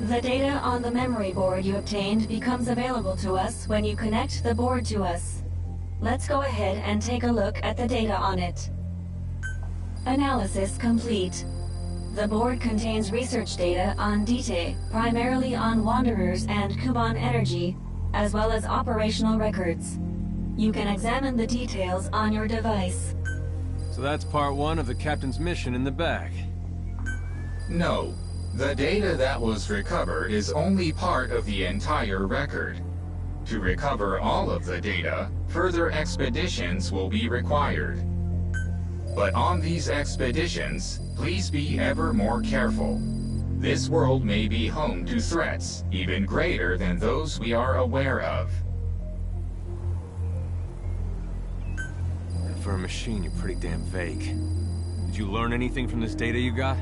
Speaker 9: The data on the memory board you obtained becomes available to us when you connect the board to us. Let's go ahead and take a look at the data on it. Analysis complete. The board contains research data on Dite, primarily on Wanderers and Kuban energy, as well as operational records. You can examine the details on your device.
Speaker 4: So that's part one of the captain's mission in the bag.
Speaker 10: No. The data that was recovered is only part of the entire record. To recover all of the data, further expeditions will be required. But on these expeditions, please be ever more careful. This world may be home to threats even greater than those we are aware of.
Speaker 4: And for a machine, you're pretty damn vague. Did you learn anything from this data you got?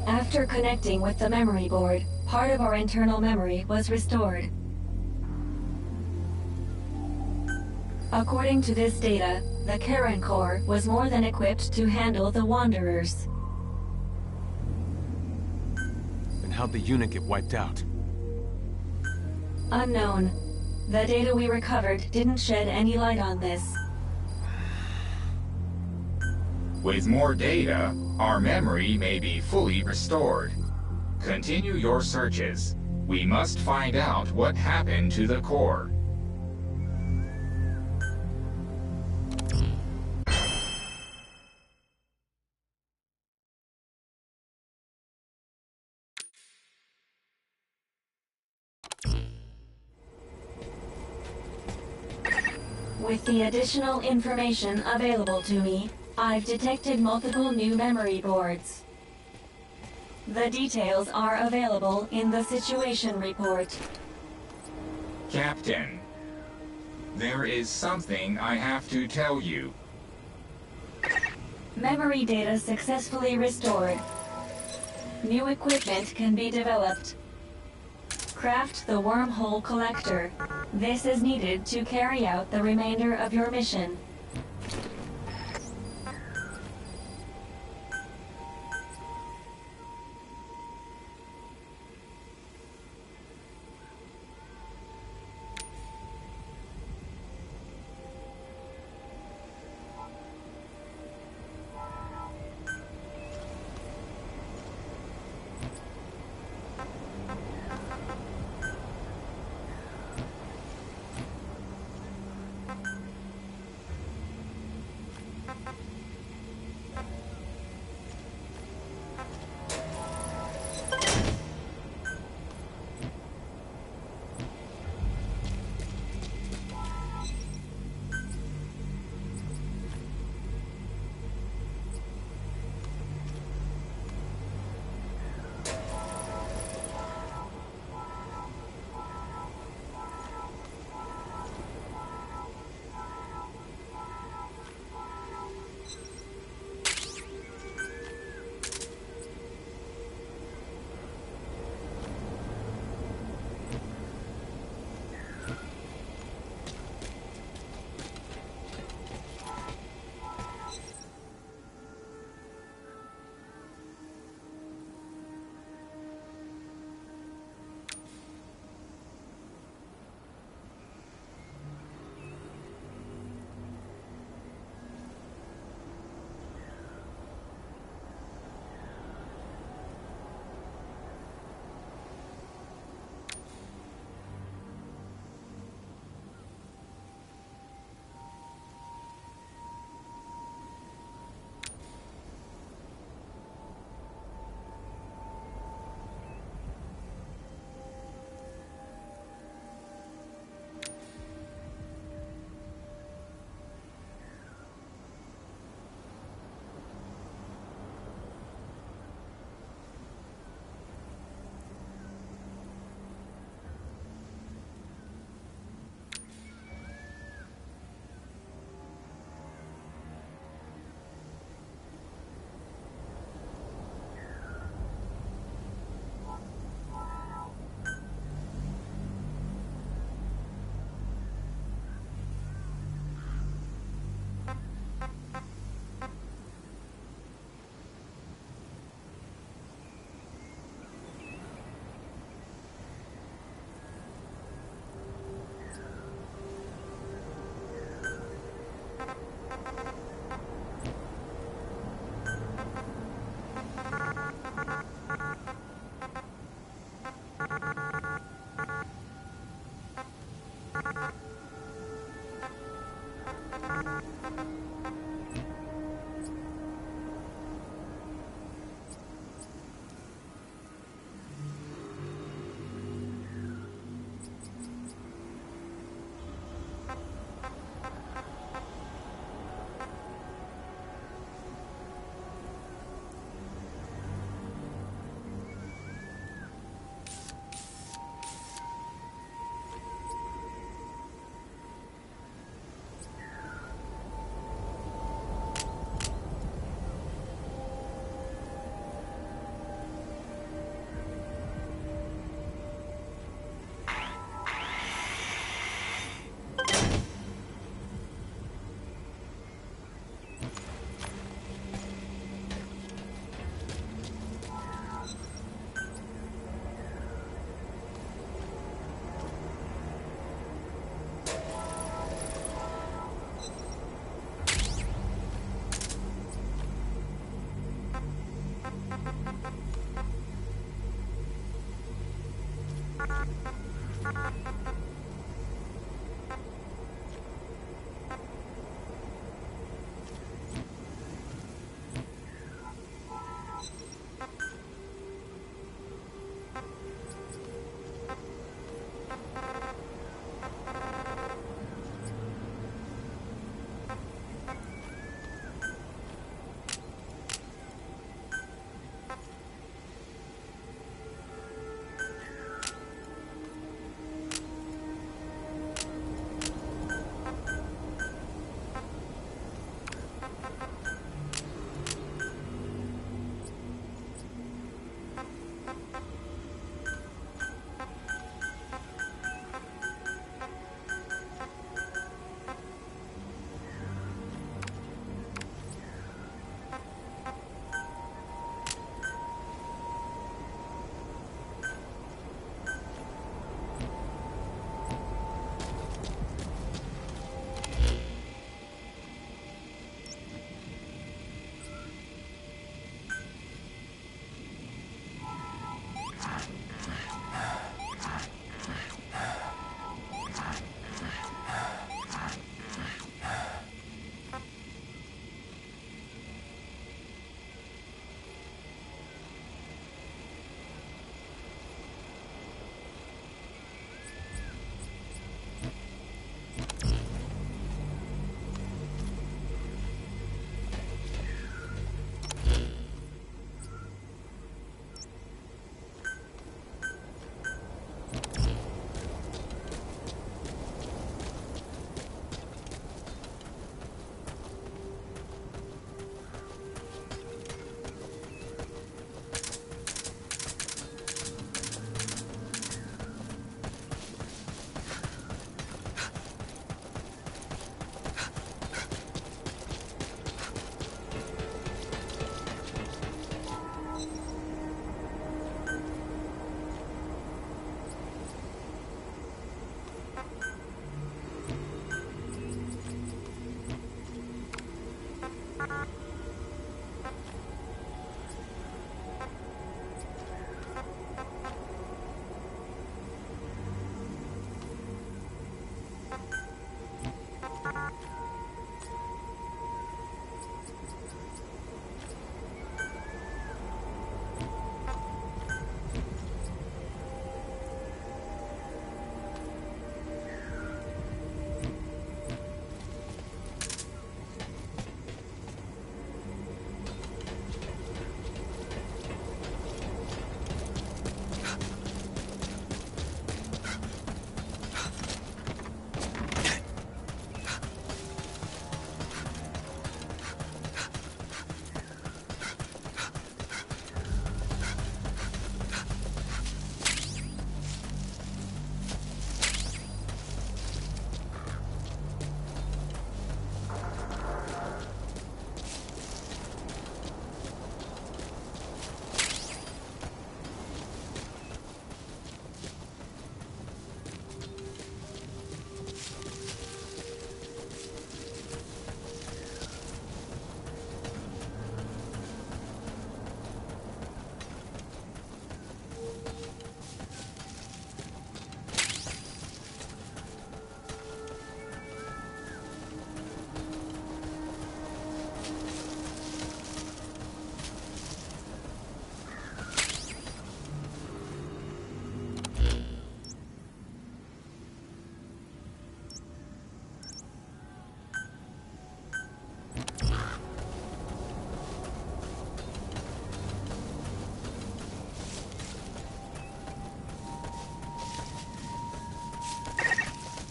Speaker 9: After connecting with the memory board, part of our internal memory was restored. According to this data, the Karen Core was more than equipped to handle the Wanderers.
Speaker 4: And how'd the unit get wiped out?
Speaker 9: Unknown. The data we recovered didn't shed any light on this.
Speaker 10: With more data, our memory may be fully restored. Continue your searches. We must find out what happened to the core.
Speaker 9: With the additional information available to me, I've detected multiple new memory boards. The details are available in the situation report.
Speaker 10: Captain, there is something I have to tell you.
Speaker 9: Memory data successfully restored. New equipment can be developed. Craft the wormhole collector. This is needed to carry out the remainder of your mission.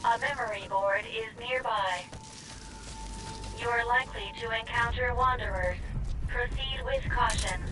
Speaker 9: A memory board is nearby. You are likely to encounter wanderers. Proceed with caution.